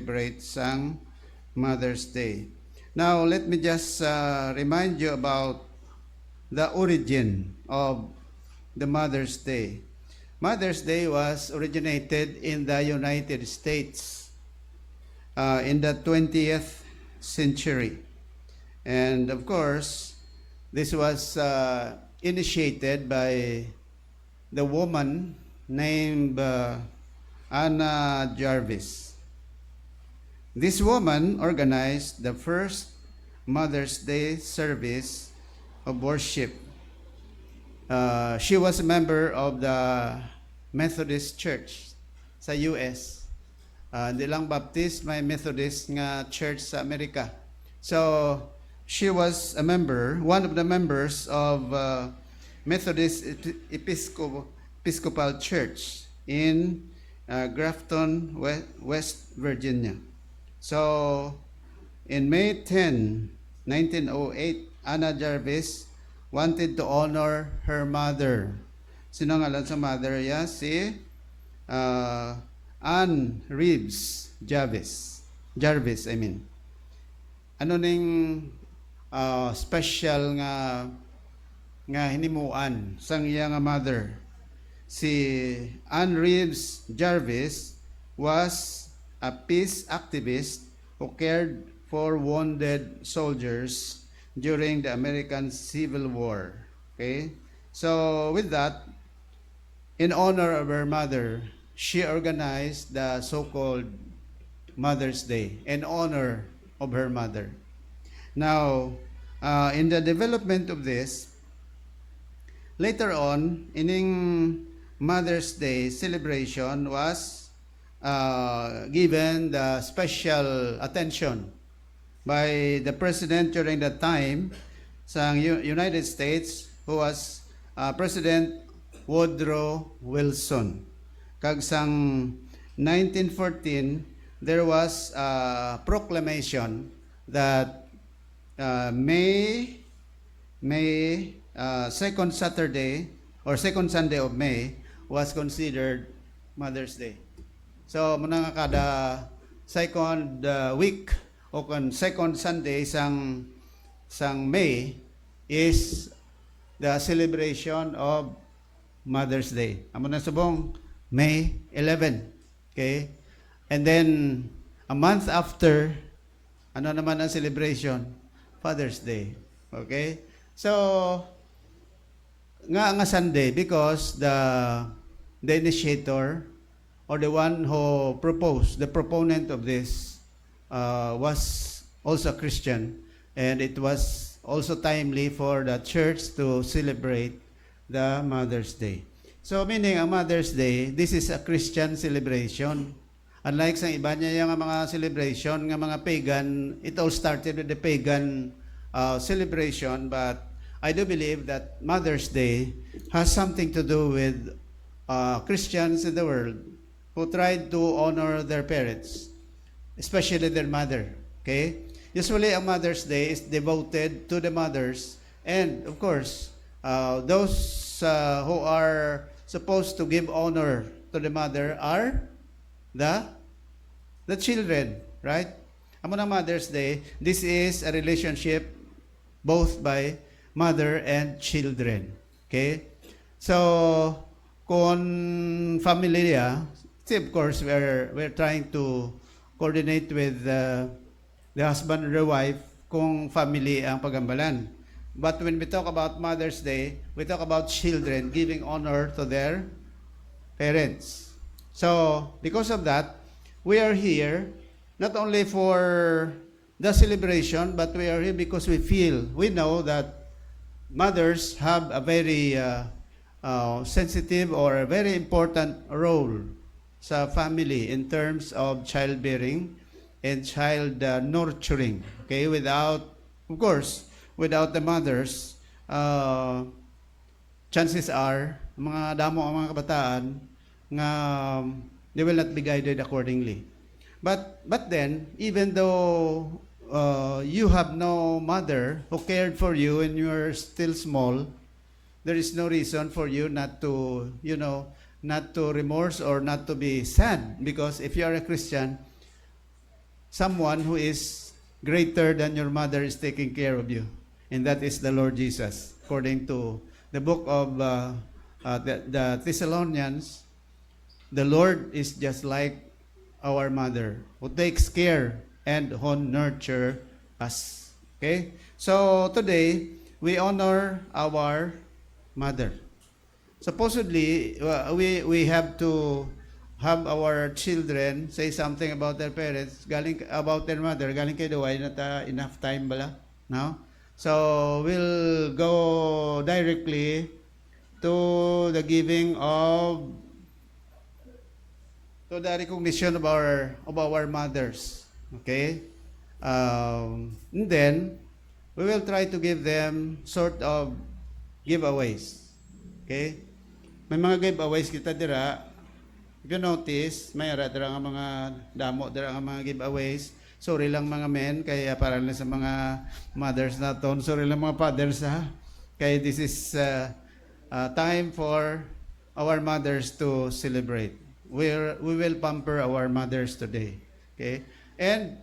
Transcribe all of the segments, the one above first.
celebrate sang Mother's Day. Now, let me just remind you about the origin of the Mother's Day. Mother's Day was originated in the United States in the 20th century. And of course, this was initiated by the woman named Anna Jarvis. This woman organized the first Mother's Day service of worship. She was a member of the Methodist Church sa US. Hindi lang Baptist, may Methodist nga church sa Amerika. So, she was a member, one of the members of Methodist Episcopal Church in Grafton, West Virginia. So, in May 10, 1908, Anna Jarvis wanted to honor her mother. Sino ngalan sa mother niya? Si Anne Reeves Jarvis. Ano ning special nga hinimuan sang iya nga mother? Si Anne Reeves Jarvis was a peace activist who cared for wounded soldiers during the American Civil War. Okay? So, with that, in honor of her mother, she organized the so-called Mother's Day in honor of her mother. Now, in the development of this, later on, ining Mother's Day celebration was given the special attention by the president during that time sa United States, who was President Woodrow Wilson. Kag sang 1914, there was a proclamation that May second Saturday or second Sunday of May was considered Mother's Day. So muna nga kada second week o kan second Sunday sang May is the celebration of Mother's Day. Amo na subong May 11. Okay? And then a month after, ano naman ang celebration? Father's Day. Okay? So nga Sunday because the initiator or the one who proposed, the proponent of this was also a Christian, and it was also timely for the church to celebrate the Mother's Day. So meaning ang Mother's Day, this is a Christian celebration. Unlike sa iba niya yung mga celebration ng mga pagan, it all started with the pagan celebration, but I do believe that Mother's Day has something to do with Christians in the world who tried to honor their parents, especially their mother. Okay? Usually, ang Mother's Day is devoted to the mothers, and of course, those who are supposed to give honor to the mother are the children, right? Amo ng Mother's Day, this is a relationship both by mother and children. Okay? So, kung familia, see, of course, we're trying to coordinate with the husband or the wife kung family ang pagambalan. But when we talk about Mother's Day, we talk about children giving honor to their parents. So, because of that, we are here not only for the celebration, but we are here because we know that mothers have a very sensitive or a very important role sa family in terms of childbearing and child nurturing. Okay, without the mothers, chances are mga damo ang mga kabataan nga they will not be guided accordingly. But then, even though you have no mother who cared for you when you were still small, there is no reason for you not to, not to remorse or not to be sad. Because if you are a Christian, someone who is greater than your mother is taking care of you. And that is the Lord Jesus. According to the book of the Thessalonians, the Lord is just like our mother who takes care and who nurture us. Okay? So today, we honor our mother. Supposedly, we have to have our children say something about their parents, galing about their mother, galing kay Duway, not enough time bala, no? So we'll go directly to the giving of, to the recognition of our mothers, okay? And then we will try to give them sort of giveaways, okay? May mga giveaways kita dira. If you notice, may ara dira nga mga damo dira nga mga giveaways. Sorry lang mga men, kaya para lang sa mga mothers naton. Sorry lang mga fathers ha. Kaya this is time for our mothers to celebrate. We will pamper our mothers today. Okay? And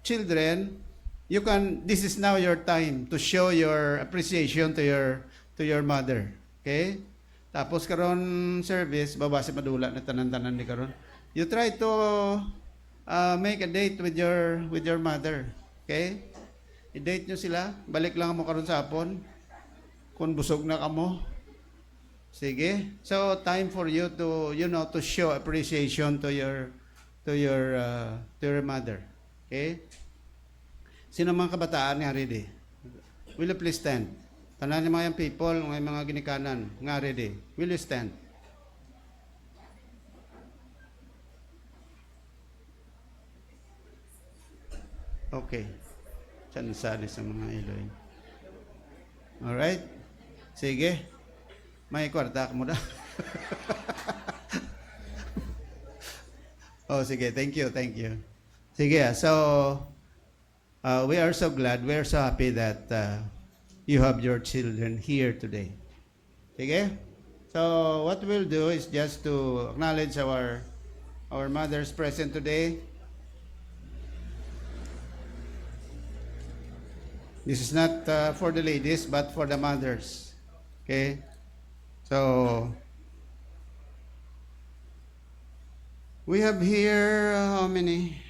children, you can, this is now your time to show your appreciation to your mother. Okay? Tapos karon service, babase madula na tanan-tanan ni karon. You try to make a date with your mother. Okay? I-date nyo sila. Balik lang mo karon sa hapon. Kung busog na kamo. Sige. So time for you to to show appreciation to your mother. Okay? Sino mga kabataan nga ready? Will you please stand? Tanan ng mga people, mga ginikanan, nga ready. Will you stand? Okay. Diyan sali sa mga Elohim. Alright? Sige. May kwarta mo na. Oh, sige. Thank you. Sige. So, we are so glad, we are so happy that you have your children here today. Okay? So, what we'll do is just to acknowledge our mothers present today. This is not for the ladies, but for the mothers. Okay? So, we have here, how many?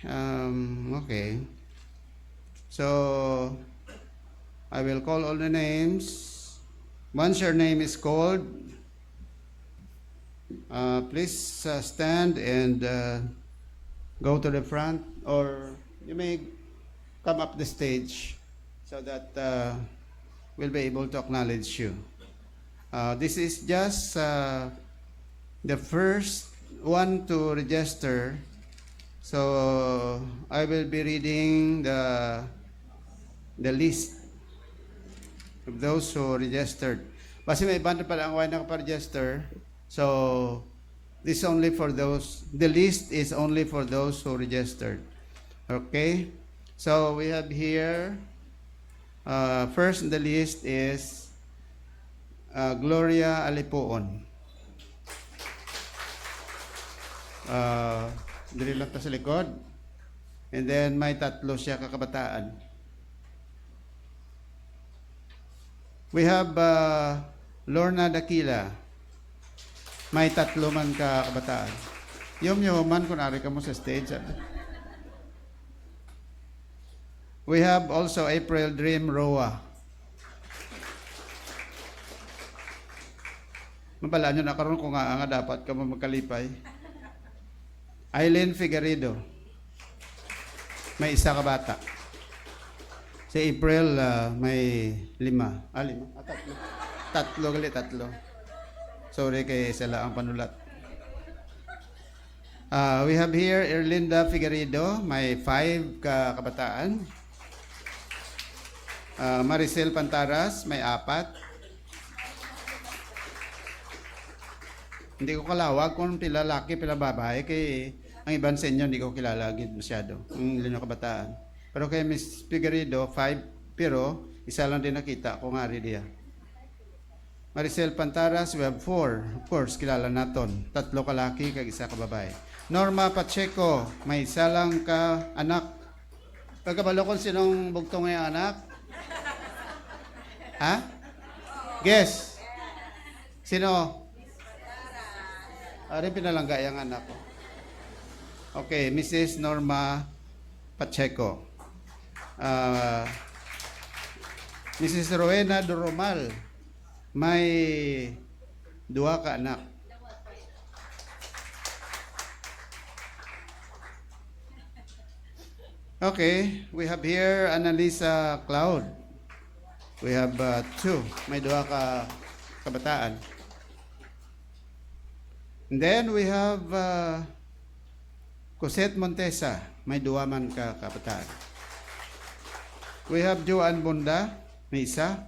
Okay. So, I will call all the names. Once your name is called, please stand and go to the front, or you may come up the stage so that we'll be able to acknowledge you. This is just the first one to register. So I will be reading the list of those who registered. Kasi may iba na pala ang nakaparegister. So, this only for those, the list is only for those who registered. Okay? So, we have here, first in the list is Gloria Alipoon. Dili lang ta sa likod. And then, may tatlo siya kakabataan. We have Lorna Dakila. May tatlo man ka kabataan. Yung man, kunwari ka mo sa stage. We have also April Dream Roa. Mabalaan nyo na karoon kung nga dapat ka mo magkalipay. Eileen Figueredo. May isa ka bata. Si April, may 5. 5? Tatlo. Sorry kay sila ang panulat. We have here Erlinda Figueredo, may 5 kabataan. Maricel Pantaras, may 4. Hindi ko kalawag kung pila laki, pila babae, kay ang iban sa inyo hindi ko kilala masyado, ang ilan kabataan. Pero kay Miss Figueredo, 5, pero isa lang din nakita ko nga rin diya. Maricel Pantaras, we have 4. Of course, kilala naton. 3 kalaki, kag 1 ka babae. Norma Pacheco, may isa lang ka anak. Pagkabalo ko sinong bugtong ngayong anak? Ha? Guess. Sino? Rin pinalangga yung anak ko. Okay, Mrs. Norma Pacheco. Mrs. Rowena Duromal, may 2 ka anak. Okay, we have here Annalisa Cloud. We have 2, may 2 ka kabataan. And then we have Cosette Montesa, may 2 man ka kabataan. We have Joan Bunda, may 1.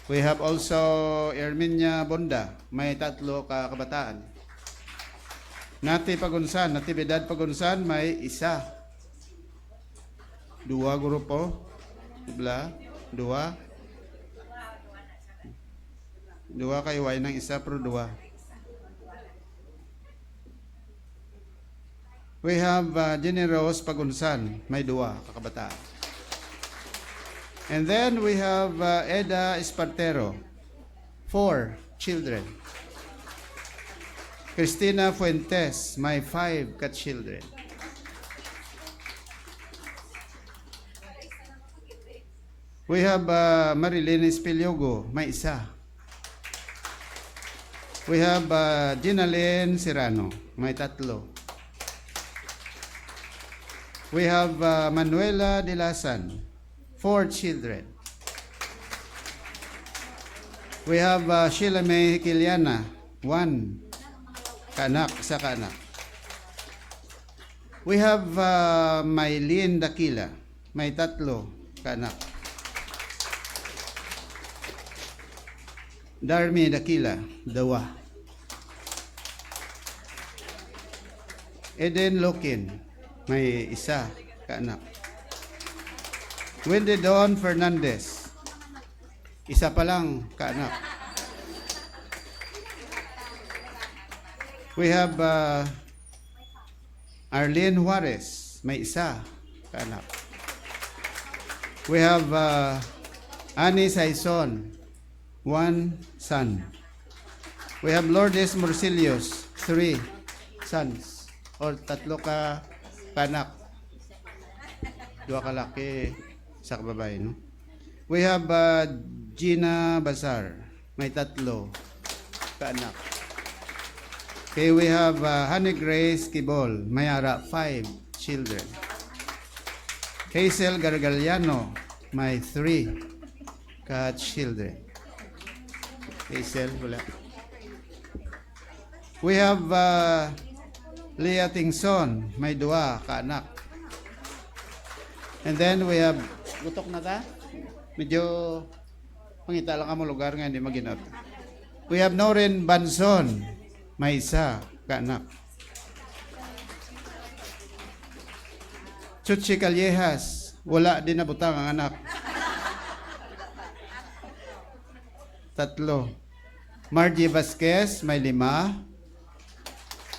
We have also Erminia Bonda, may 3 ka kabataan. Natividad Pagunsan, may 1. 2 grupo. 2. 2 kayo ay ng 1 pero 2. We have Jenny Rose Pagunsan, may 2 kakabataan. And then we have Eda Espartero, 4 children. Cristina Fuentes, may 5 ka-children. We have Marilyn Espiliogo, may 1. We have Ginalyn Serrano, may 3. We have Manuela Dilasan, 4 children. We have Sheila May Kiliana, 1 kaanak, 1 kaanak. We have Maylene Dakila, may 3 kaanak. Darmi Dakila, 2. Eden Lokin, may 1 kaanak. Wendy Dawn Fernandez, 1 pa lang kaanak. We have Arlene Juarez, may 1 kaanak. We have Annie Saison, 1 son. We have Lourdes Morcillos, 3 sons. Or 3 ka kaanak. 2 kalaki, 1 ka babae, no? We have Gina Bazar, may 3 kaanak. Okay, we have Honey Grace Kibol, may 5 children. Hazel Gargaliano, may 3 ka-children. Hazel, wala. We have Leah Tingson, may 2 kaanak. And then we have, gutok na ta? Medyo pangita lang mo lugar nga, hindi maginot. We have Norin Banson, may 1 kaanak. Chuchi Callejas, wala din nabutang ang anak. 3. Margie Vasquez, may 5.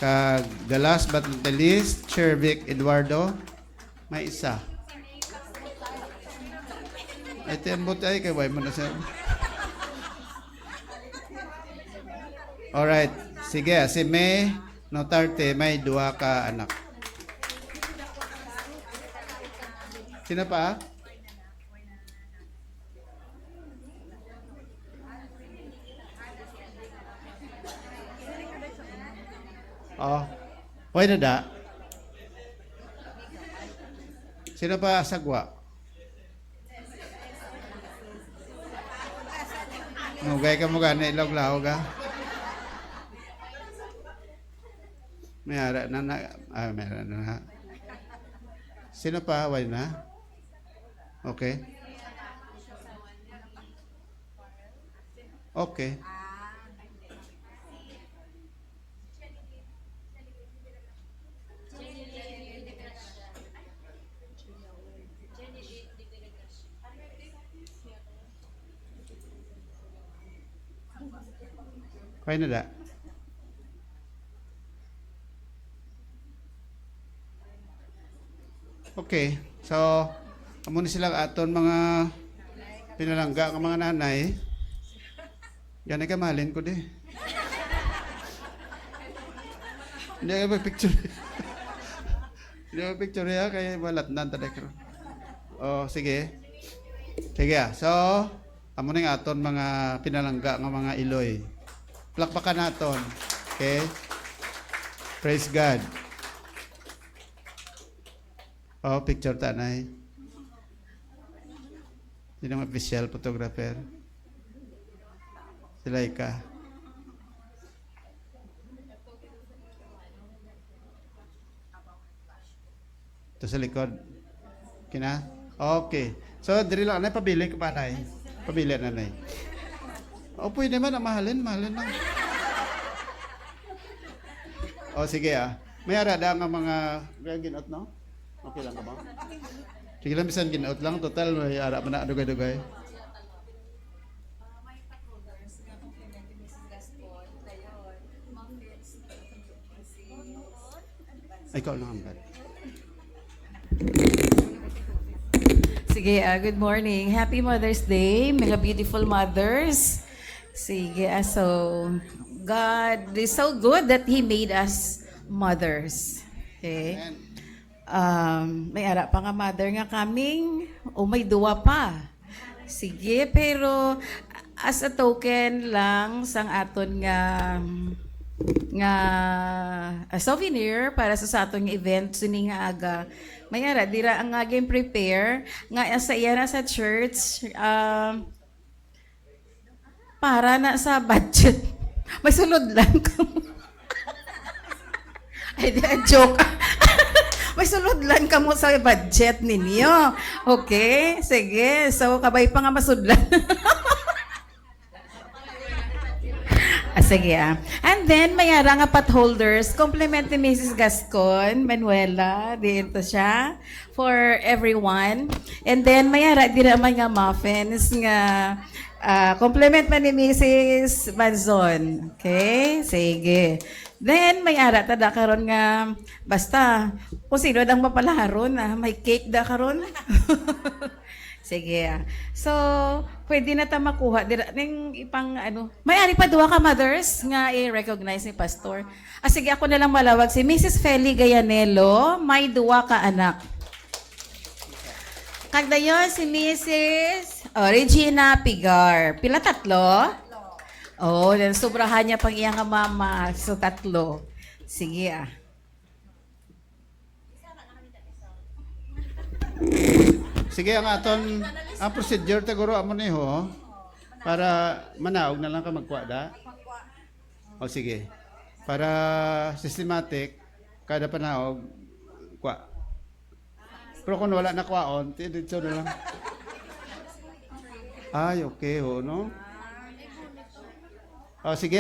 Kag the last but not the least, Chervic Eduardo, may 1. Ito yung buti ay kay mo na siya. Alright, sige, si May Notarte, may 2 ka anak. Sino pa? Oh, why na da? Sino pa sagwa? Nugay ka mo gana ilog-laho ka? May ara na may ara na. Sino pa? Why na? Okay. Okay. Kaya na da. Okay. So, amo ni sila aton mga pinalangga ng mga nanay. Yan ay kamalin ko di. Hindi ka picture. Hindi ka picture ya kay walat nan taday ko. Oh, sige. Sige So, amo ning aton mga pinalangga ng mga Iloy. Plakpakan naton. Okay? Praise God. Oh, picture tanay. Sino ang official photographer? Si Laika. Ito sa likod. Kina? Okay. So, diri lang. Anay, pabili ka pa, Nay? Pabili, nanay. O, pwede man. Mahalin lang. O, sige May arada nga mga ginot, no? Okay lang ka ba? Sige lang, bisan ginot lang. Total, may ara pa na dugay-dugay. Ay, ikaw lang ang bad. Sige, good morning. Happy Mother's Day, mga beautiful mothers. Sige, so God is so good that He made us mothers. Okay? May ara pa nga mother nga kaming, o may duwa pa. Sige, pero as a token lang sang aton nga a souvenir para sa atong event sini nga aga mayara dira ang aging prepare nga sa iya na sa church para na sa budget may sulod lang ay di joke may sulod lang kamo sa budget ninyo okay sige so kabay pa nga masudlan sige And then, mayara nga pot holders, compliment ni Mrs. Gascon, Manuela, dito siya, for everyone. And then, mayara dira man nga muffins nga compliment man ni Mrs. Manzon. Okay? Sige. Then, mayara tada karon nga, basta, kung sino dang mapalaharon, may cake da karon. Sige. So, pwede na ta makuha. Ning ipang may-ari pa duha ka mothers nga i-recognize ni pastor. Sige ako na lang malawag si Mrs. Feli Gayanelo, may duha ka anak. Kagdayon si Mrs. Regina Pigar. Pila tatlo? Oh, then sobrahan niya pang iyang mama. So tatlo. Sige Sige ang ang procedure taguro amo ni ho para manaog na lang ka magkwada. O sige. Para systematic kada panaog kwa. Pero kung wala na kwaon, dito na lang. Ay, okay ho, no? O sige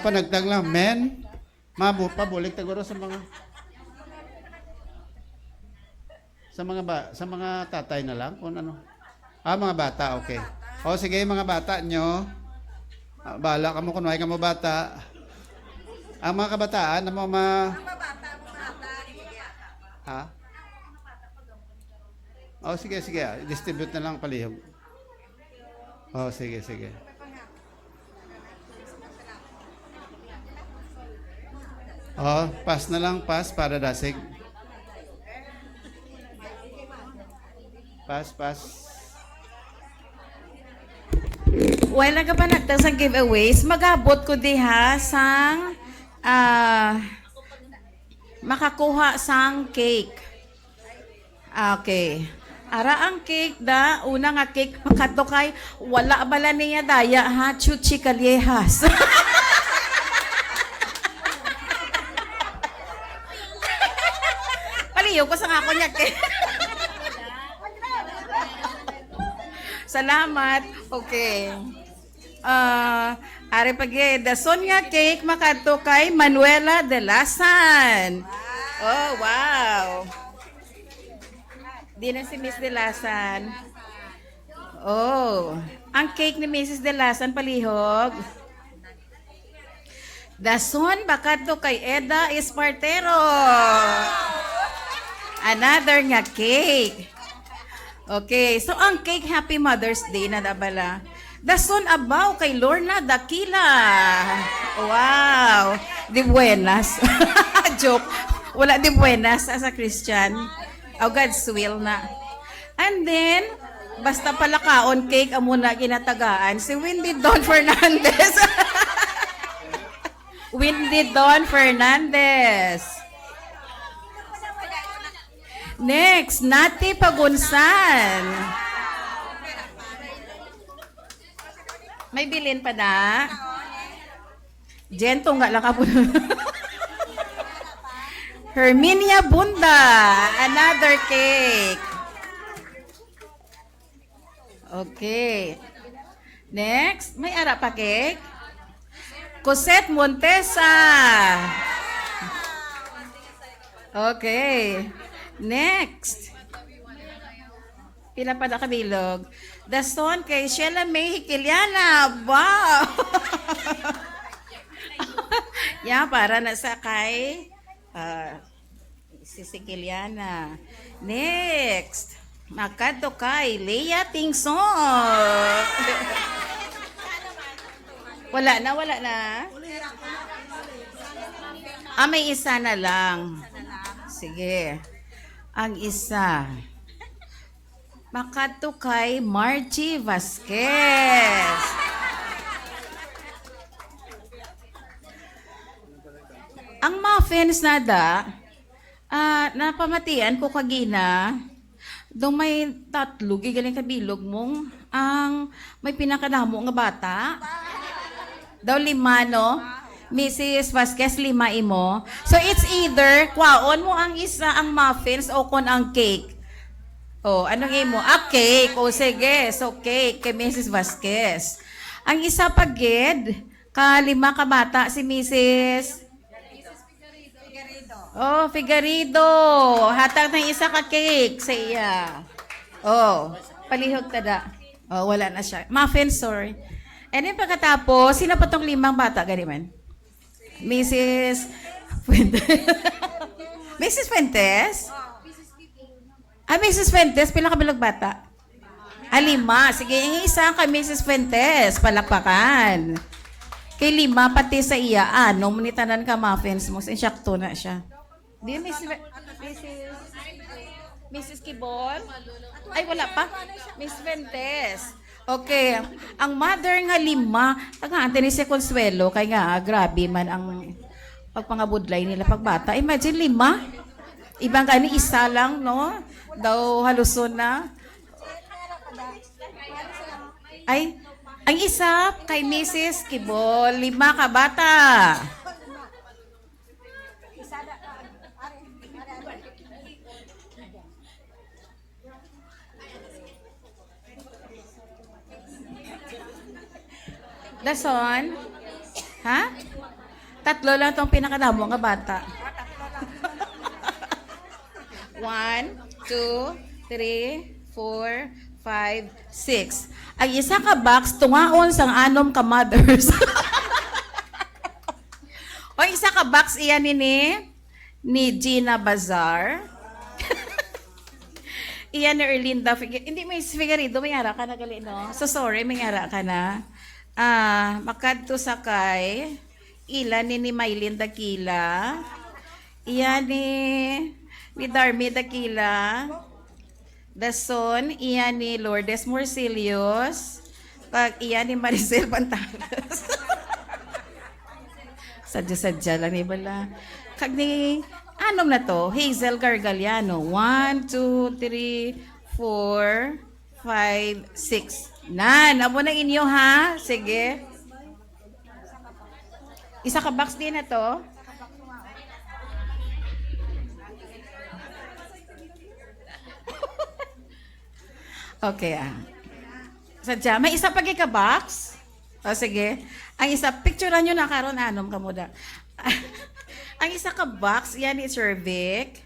panagtag lang men. Pabulik taguro sa mga tatay na lang kung ano. Mga bata, okay. O sige, mga bata nyo. Bahala ka mo kung may ka mo bata. Ang mga kabataan, Ha? O sige. Distribute na lang palihog. O sige. O, pass na lang, pass para dasig. Pass. While nagapanagtang sa giveaways, magabot ko diha sang makakuha sang cake. Okay. Ara ang cake da, una nga cake makatukay, wala bala niya daya ha, Chuchi Callejas. Paliyo ko sa nga ako niya cake. Salamat. Okay. Are pagi, the Sonia cake makato kay Manuela de Lasan. Oh, wow. Di na si Miss de Lasan. Oh, ang cake ni Mrs. de Lasan palihog. Dason bakadto kay Eda Espartero. Another nga cake. Okay, so ang cake Happy Mother's Day na dabala. Dason abaw kay Lorna Dakila. Wow. Di buenas. Joke. Wala di buenas sa Christian. Oh, God's will na. And then, basta palakaon cake amo na ginatagaan si Windy Don Fernandez. Windy Don Fernandez. Next, Nati Pagunsan. May bilin pa na? Jento nga lang ka po. Herminia Bunda. Another cake. Okay. Next, may ara pa cake? Cosette Montesa. Okay. Next. Pila pa na kabilog. Dason kay Sheila May Hikiliana. Wow! Yeah, para na sa kay si Hikiliana. Next. Makadto kay Leia Tingson. Wala na. May isa na lang. Sige. Ang isa. Makadto kay Margie Vasquez. Ang muffins nada, napamatian ko kagina, doon may tatlo, gigaling kabilog mong, ang may pinakadamo nga bata. Daw 5, no? Mrs. Vasquez, 5 imo. So, it's either, kwaon mo ang isa ang muffins o kon ang cake. O, anong imo? Cake. O, sige. So, cake kay Mrs. Vasquez. Ang isa pagid, 5 ka bata si Mrs. Oh, Figarido. Hatag ng isa ka cake sa iya. Oh, palihog tada. Oh, wala na siya. Muffins, sorry. And then pagkatapos, sino pa tong 5 bata, gani man? Mrs. Fuentes. Mrs. Fuentes? Mrs. Fuentes, pila ka bilang bata? 5. Sige, yung isa kay Mrs. Fuentes, palakpakan. Kay 5, pati sa iya, manitanan ka muffins mo. Insakto na siya. Di, Mrs. Kibol? Ay, wala pa. Miss Fuentes. Okay. Ang mother nga 5, taga-ante ni si Consuelo, kaya nga, grabe man ang pagpangabudlay nila pagbata. Imagine 5. Ibang kani isa lang, no? Daw haluson na. Ay, ang isa kay Mrs. Kibol, 5 ka bata. Dason? Ha? 3 lang itong pinakadamo nga bata. 1, 2, 3, 4, 5, 6. Ang isa ka box, tungaon sang 6 ka mothers. O isa ka box, iyan ni Gina Bazar. Iyan ni Erlinda Figueredo. Hindi, may Figueredo, may ara ka na gali, no? So sorry, may ara ka na. Makadto sakay ila ni Maylin Dakila, iyan ni Darmy Dakila, Dason, iyan ni Lourdes Morcillos, pag iyan ni Maricel Pantalas. Sadya-sadya lang ni bala. Kag ni anom na to, Hazel Gargaliano. 1, 2, 3, 4, 5, 6. Amo na inyo, ha? Sige. Isa ka box din na to. Okay, Sadya, may isa pag ka box? O, sige. Ang isa, picturean nyo na karon anom ka muda. Ang isa ka box, yan ni Sir Vic.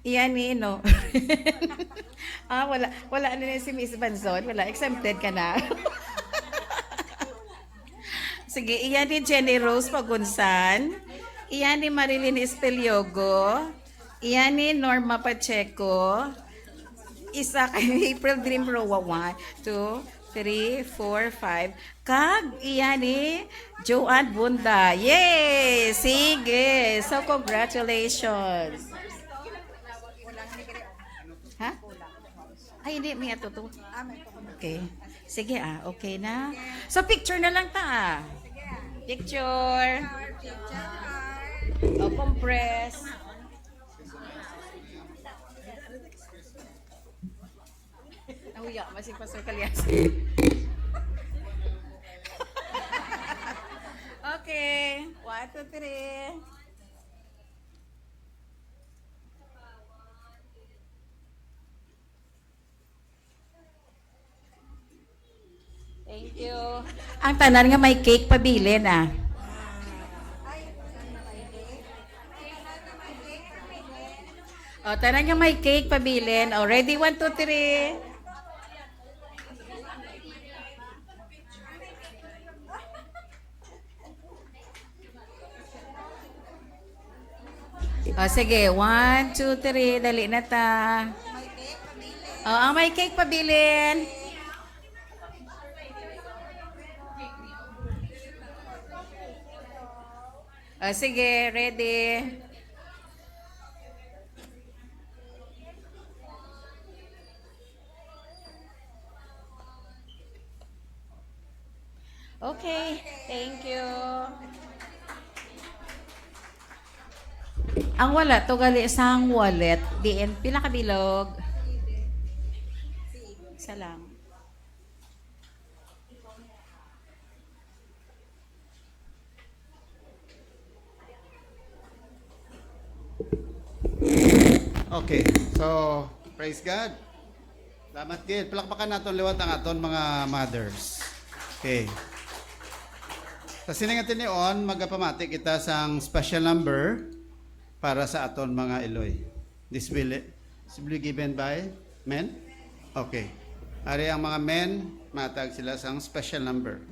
Iyan ni, no? Wala na si Miss Banzon. Wala, exempted ka na. Sige, iyan ni Jenny Rose Pagunsan. Iyan ni Marilyn Espeliogo. Iyan ni Norma Pacheco. Isa kay April Dream Rowa. 1, 2, 3, 4, 5. Kag iyan ni Joanne Bunda. Yay! Sige. So, congratulations. Ha? Ay, hindi. May atuto. Okay. Sige okay na. So, picture na lang ta Picture. O, compress. Nahuya, masing Pastor Kalyas. Okay. 1, 2, 3. Thank you. Ang tanan nga may cake pabilin O, tanan nga may cake pabilin. O, ready? 1, 2, 3. O, sige. 1, 2, 3. Dali na ta. O, ang may cake pabilin. O, sige. Ready? Okay. Thank you. Ang wala to gali sang wallet. Diin pila ka bilog. Isa lang. Okay. So, praise God. Salamat gid. Palakpakan naton liwat ang aton mga mothers. Okay. Sa siningatin ni On, magapamati kita sang special number para sa aton mga Eloy. This will be given by men? Okay. Ari ang mga men, matag sila sang special number.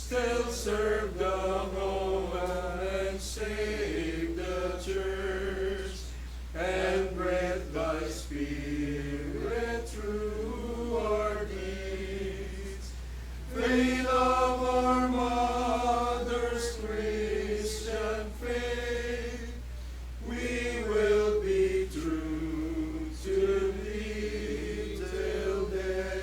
still serve the home and save the church, and breathe thy spirit through our deeds. Faith of our mother's Christian faith, we will be true to thee till death.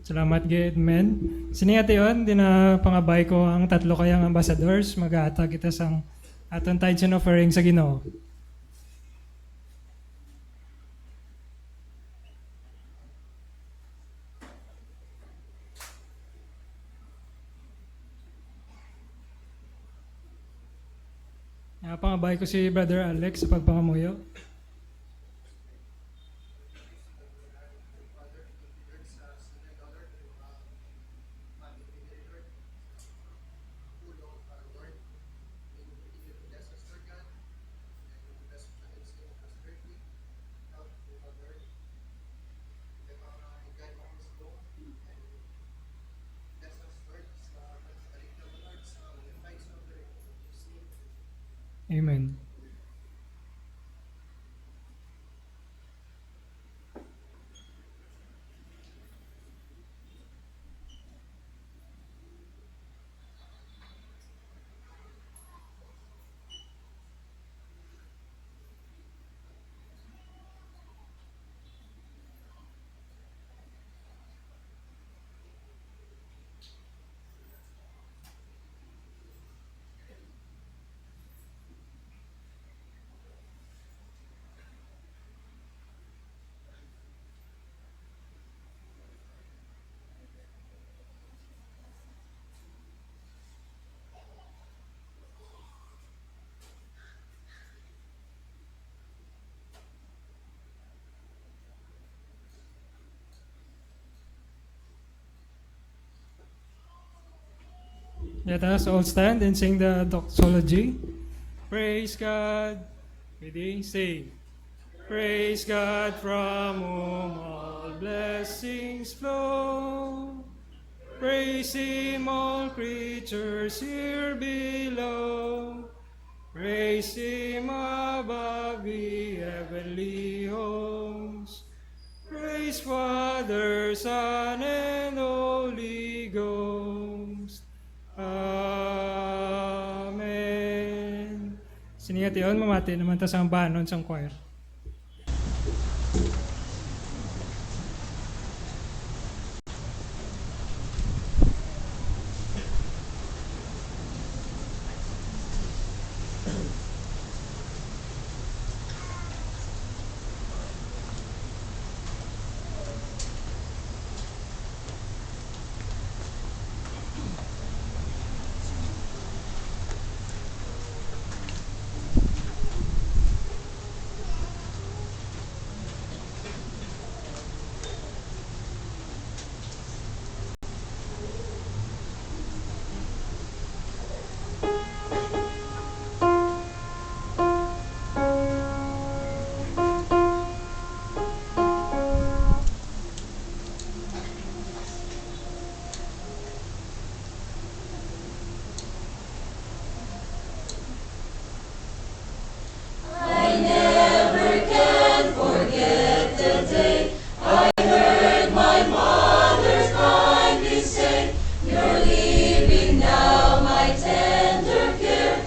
Salamat gid men. Siningati yon di na pangabay ko ang tatlo kayang ambassadors mag-aatag kita sang aton tithes and offering sa Ginoo. Pangabay ko si Brother Alex sa pagpangamuyo. Amen. Let us all stand and sing the doxology. Praise God. Ready? Say. Praise God from whom all blessings flow. Praise Him, all creatures here below. Praise Him above the heavenly hosts. Praise Father, Son, and Holy Ghost. Amen. Siningati yun, mamati naman ta sa banon sa choir. You're leaving now, my tender care.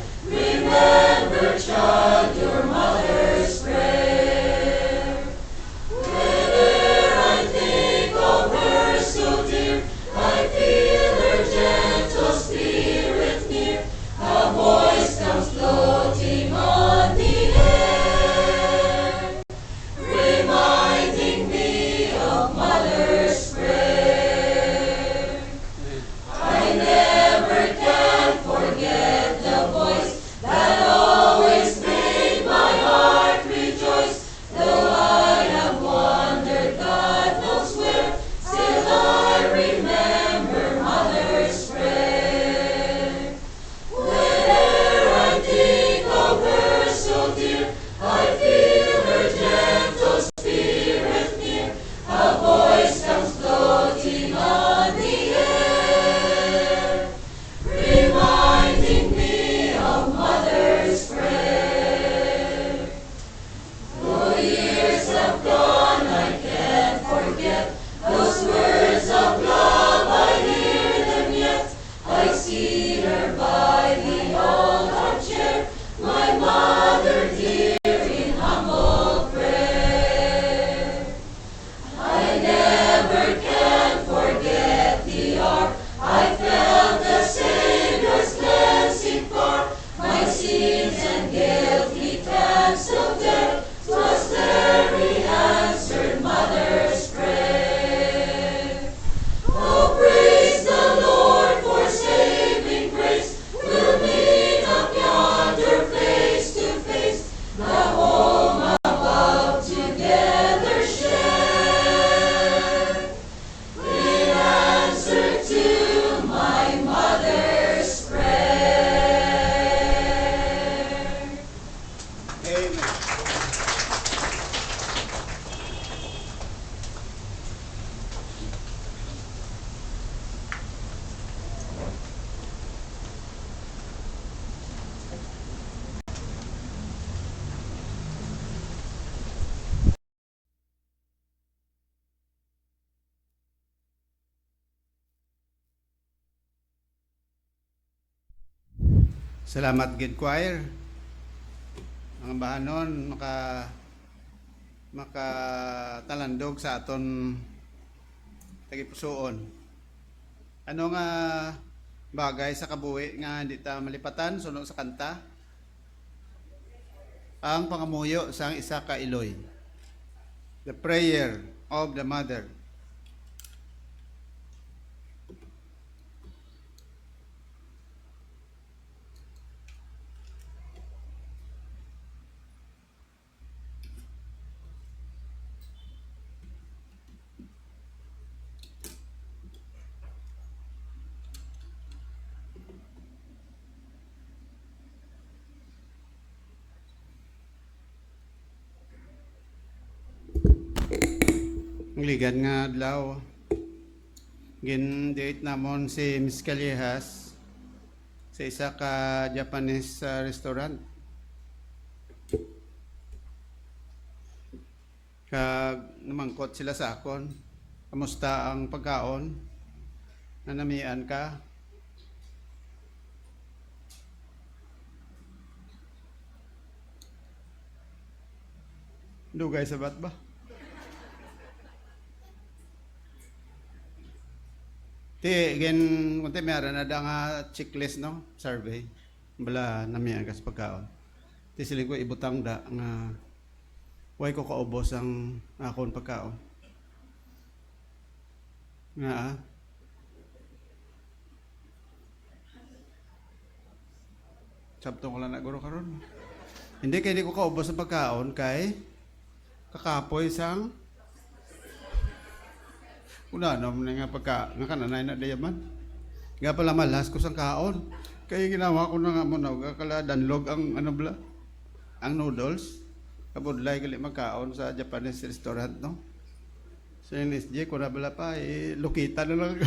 Salamat gid choir. Ang bahanon talandog sa aton tagipusoon. Ano nga bagay sa kabuhi nga hindi ta malipatan sunog sa kanta? Ang pangamuyo sa isa ka iloy. The prayer of the mother. Ang ligan nga adlaw. Gin-date namon si Miss Callejas sa isa ka Japanese restaurant. Kag namangkot sila sa akon. Kamusta ang pagkaon? Nanamian ka? Dugay sabat ba? Kunti meron na nga checklist, no? Survey. Bala namiyan ka sa pagkaon. Ti siling ko ibutang da nga way ko kaubos ang akon pagkaon. Nga Sabto ko lang na guro karon. Hindi kay di ko kaubos ang pagkaon kay kakapoy sang una naman nga pagka nga kananay na dayaman. Nga pala malas ko sang kaon. Kaya ginawa ko na nga mo na kala danlog ang ano bla ang noodles. Kabudlay gali magkaon sa Japanese restaurant, no? So yung SJ ko na bala pa lukita na lang.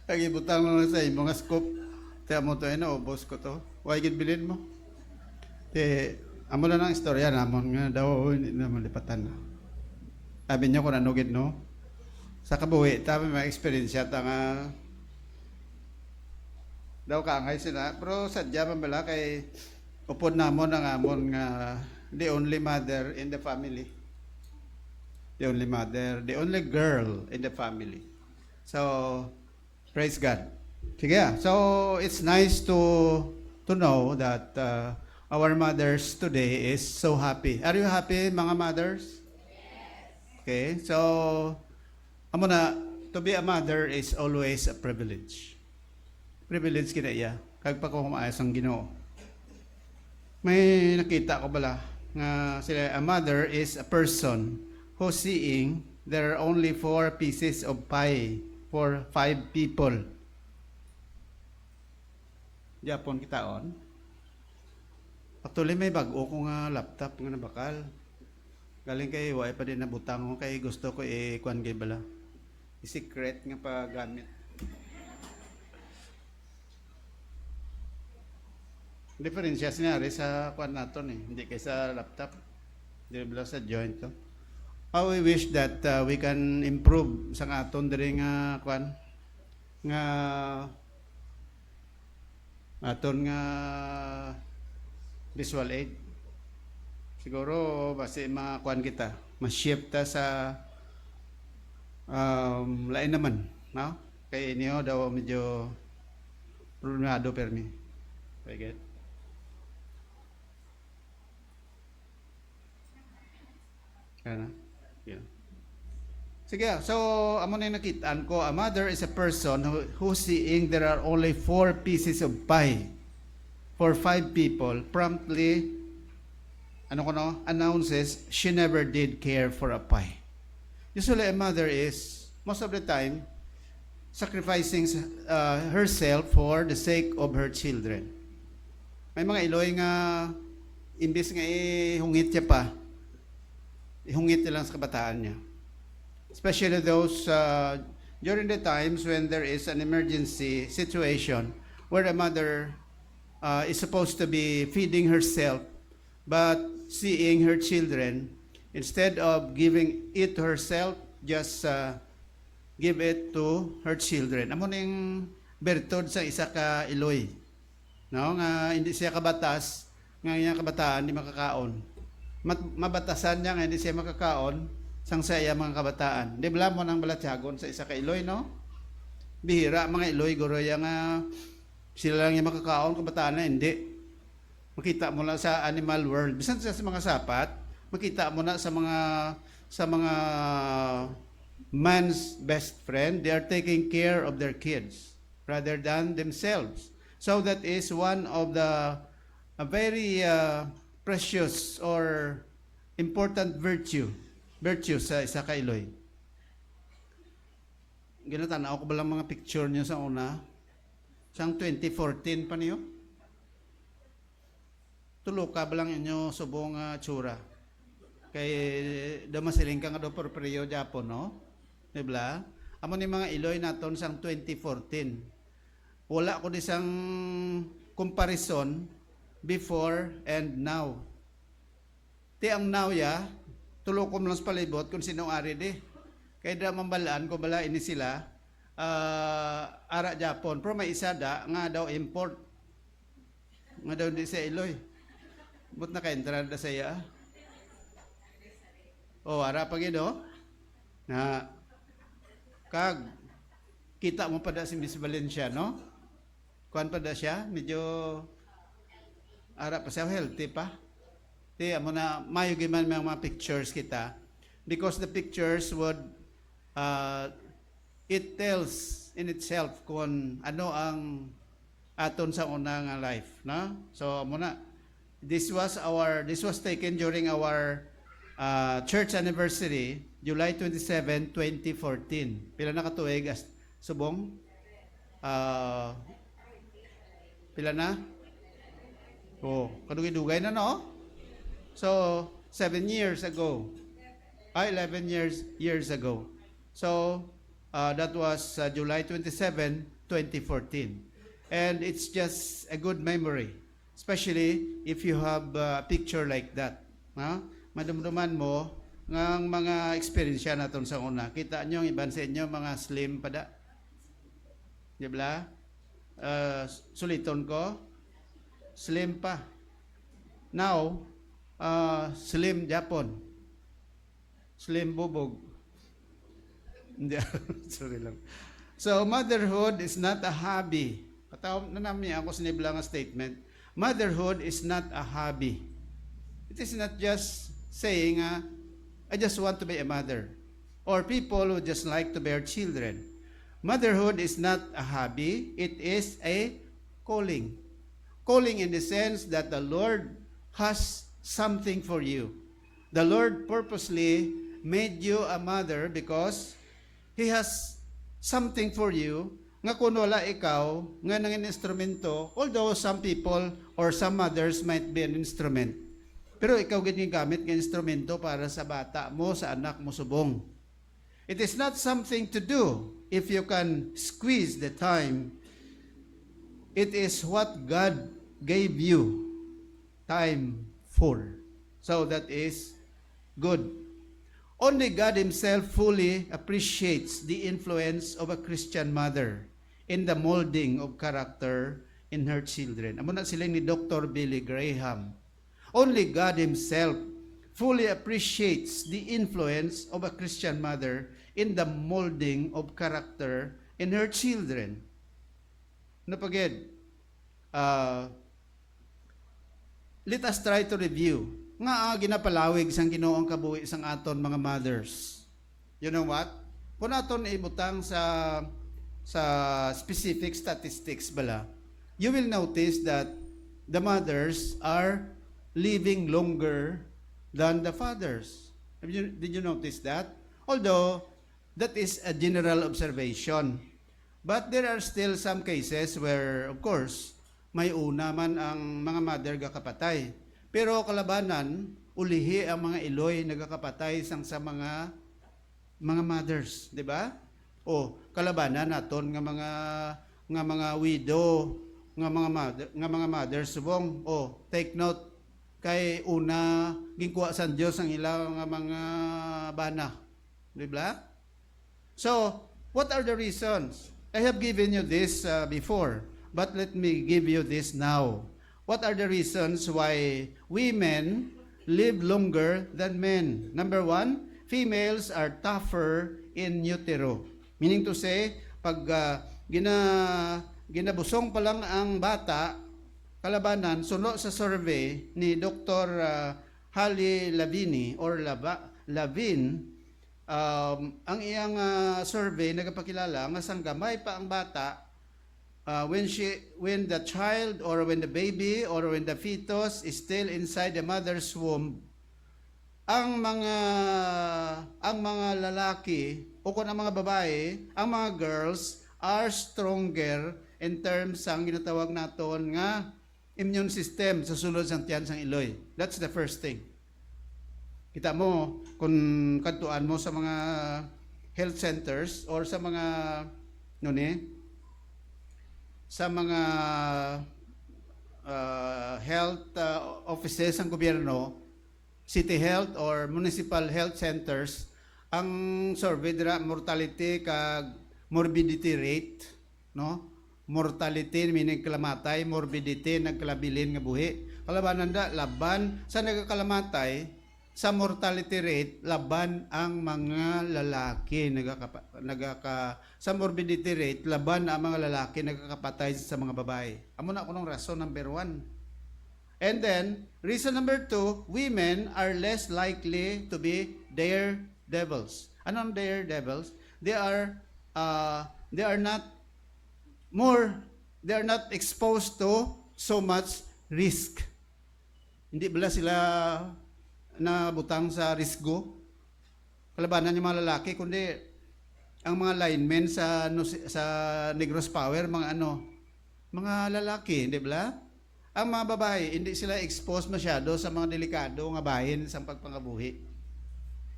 Kagibutang lang sa mga scoop. Tiya mo to na ubos ko to. Why gid bilin mo? Amo na ng istorya namon nga daw hindi na malipatan na. Sabi niya kung ano gid, no? Sa kabuhi, tabi may experience yata nga daw kaangay sila. Pero sadya man bala kay upod namon ang amon nga the only mother in the family. The only mother, the only girl in the family. So, praise God. Sige, so it's nice to know that our mothers today is so happy. Are you happy, mga mothers? Okay, so amo na, to be a mother is always a privilege. Privilege kina iya. Kag pa ko kumaayos ang Ginoo. May nakita ko bala nga sila a mother is a person who seeing there are only 4 pieces of pie for 5 people. Japon kitaon. Actually may bag-o ko nga laptop nga nabakal. Galing kay way pa din nabutang ko kay gusto ko kuan kay bala. I-secret nga paggamit. Diferensya sinari sa kuan naton hindi kay sa laptop. Di bala sa joint to. How we wish that we can improve sa aton diri nga kuan nga aton nga visual aid. Siguro base mga kuan kita, ma-shift ta sa lain naman, no? Kay niyo daw medyo problemado permi. Okay, get? Kana? Yeah. Sige, so amo na nakitaan ko, a mother is a person who seeing there are only 4 pieces of pie for 5 people, promptly announces she never did care for a pie. Usually a mother is, most of the time, sacrificing herself for the sake of her children. May mga iloy nga, imbis nga ihungit niya pa, ihungit niya lang sa kabataan niya. Especially those, during the times when there is an emergency situation where a mother is supposed to be feeding herself, but seeing her children, instead of giving it to herself, just give it to her children. Amo ning bertod sa isa ka iloy. No, nga hindi siya kabatas, nga iya kabataan di makakaon. Mabatasan niya nga hindi siya makakaon sang sa iya mga kabataan. Di bala mo nang balatyagon sa isa ka iloy, no? Bihira mga iloy guro yang sila lang yung makakaon kabataan na hindi. Makita mo lang sa animal world. Bisan sa mga sapat, makita mo na sa mga man's best friend, they are taking care of their kids rather than themselves. So that is one of the a very precious or important virtue sa isa ka iloy. Ginatanaw ko ba lang mga picture niyo sa una? Sang 2014 pa niyo? Tulo ka ba lang inyo subong tsura? Kay damasiling ka nga do por priyo Japon, no? Diba? Amo ni mga iloy naton sang 2014. Wala ko di sang comparison before and now. Ti ang now ya, tulo ko lang sa palibot kung sino ari di. Kaya da mambalaan ko bala ini sila ara Japon. Pero may isa da nga daw import. Nga daw di sa iloy. But naka-entrada sa iya. O, ara pag ino, na kag kita mo pa da si Miss Valencia, no? Kuan pa da siya, medyo ara pa siya, healthy pa. Di, amo na, mayo giman mga pictures kita. Because the pictures would, it tells in itself kung ano ang aton sa unang life, no? So, amo na, this was taken during our church anniversary, July 27, 2014. Pila na katuig subong? Pila na? Oh, kadugay-dugay na, no? So, 7 years ago. 11 years ago. So, that was July 27, 2014. And it's just a good memory. Especially if you have a picture like that. No? Madumduman mo ng mga experience naton sa una. Kita nyo, iban sa inyo, mga slim pada. Diba? Suliton ko, slim pa. Now, slim Japon. Slim bubog. Hindi, sorry lang. So, motherhood is not a hobby. Katawag na namin ako sinibla nga statement. Motherhood is not a hobby. It is not just saying, I just want to be a mother. Or people who just like to bear children. Motherhood is not a hobby. It is a calling. Calling in the sense that the Lord has something for you. The Lord purposely made you a mother because He has something for you nga kung wala ikaw, nga nangin instrumento, although some people or some mothers might be an instrument. Pero ikaw ganyan gamit ng instrumento para sa bata mo, sa anak mo subong. It is not something to do if you can squeeze the time. It is what God gave you time for. So that is good. Only God Himself fully appreciates the influence of a Christian mother in the molding of character in her children. Amo na sila ni Dr. Billy Graham. Only God Himself fully appreciates the influence of a Christian mother in the molding of character in her children. Napagid, let us try to review. Nga ginapalawig sang Ginoong kabuhi sang aton mga mothers. You know what? Kung aton ibutang sa specific statistics bala, you will notice that the mothers are living longer than the fathers. Did you notice that? Although, that is a general observation. But there are still some cases where, of course, may una man ang mga mother gakapatay. Pero kalabanan, ulihi ang mga iloy nagakapatay sang sa mga mothers, di ba? O kalabanan naton nga mga widow, nga mga mothers subong. O take note kay una gingkuha sa Dios ang ilang nga mga bana, di ba? So, what are the reasons? I have given you this before, but let me give you this now. What are the reasons why women live longer than men? Number one, females are tougher in utero. Meaning to say, pag ginabusong pa lang ang bata, kalabanan, suno sa survey ni Dr. Hali Lavini or Lavin, ang iyang survey nagpakilala nga sang gamay pa ang bata, when the child or when the baby or when the fetus is still inside the mother's womb, ang mga lalaki o kung ang mga babae, ang mga girls are stronger in terms ang ginatawag naton nga immune system sa sulod sang tiyan sang iloy. That's the first thing. Kita mo kung kadtuan mo sa mga health centers or sa mga sa mga health offices ng gobyerno, city health or municipal health centers, ang survey dira mortality kag morbidity rate, no? Mortality meaning kalamatay, morbidity nagkalabilin nga buhi. Kalabanan da laban sa nagkakalamatay sa mortality rate laban ang mga lalaki sa morbidity rate laban ang mga lalaki nagkakapatay sa mga babae. Amo na kunong rason number 1. And then reason number 2, women are less likely to be daredevils. Anong daredevils? They are not exposed to so much risk. Hindi bala sila na butang sa risgo. Kalabanan yung mga lalaki, kundi ang mga linemen sa Negros Power, mga lalaki, hindi ba? Ang mga babae, hindi sila exposed masyado sa mga delikado nga bahin sa pagpangabuhi.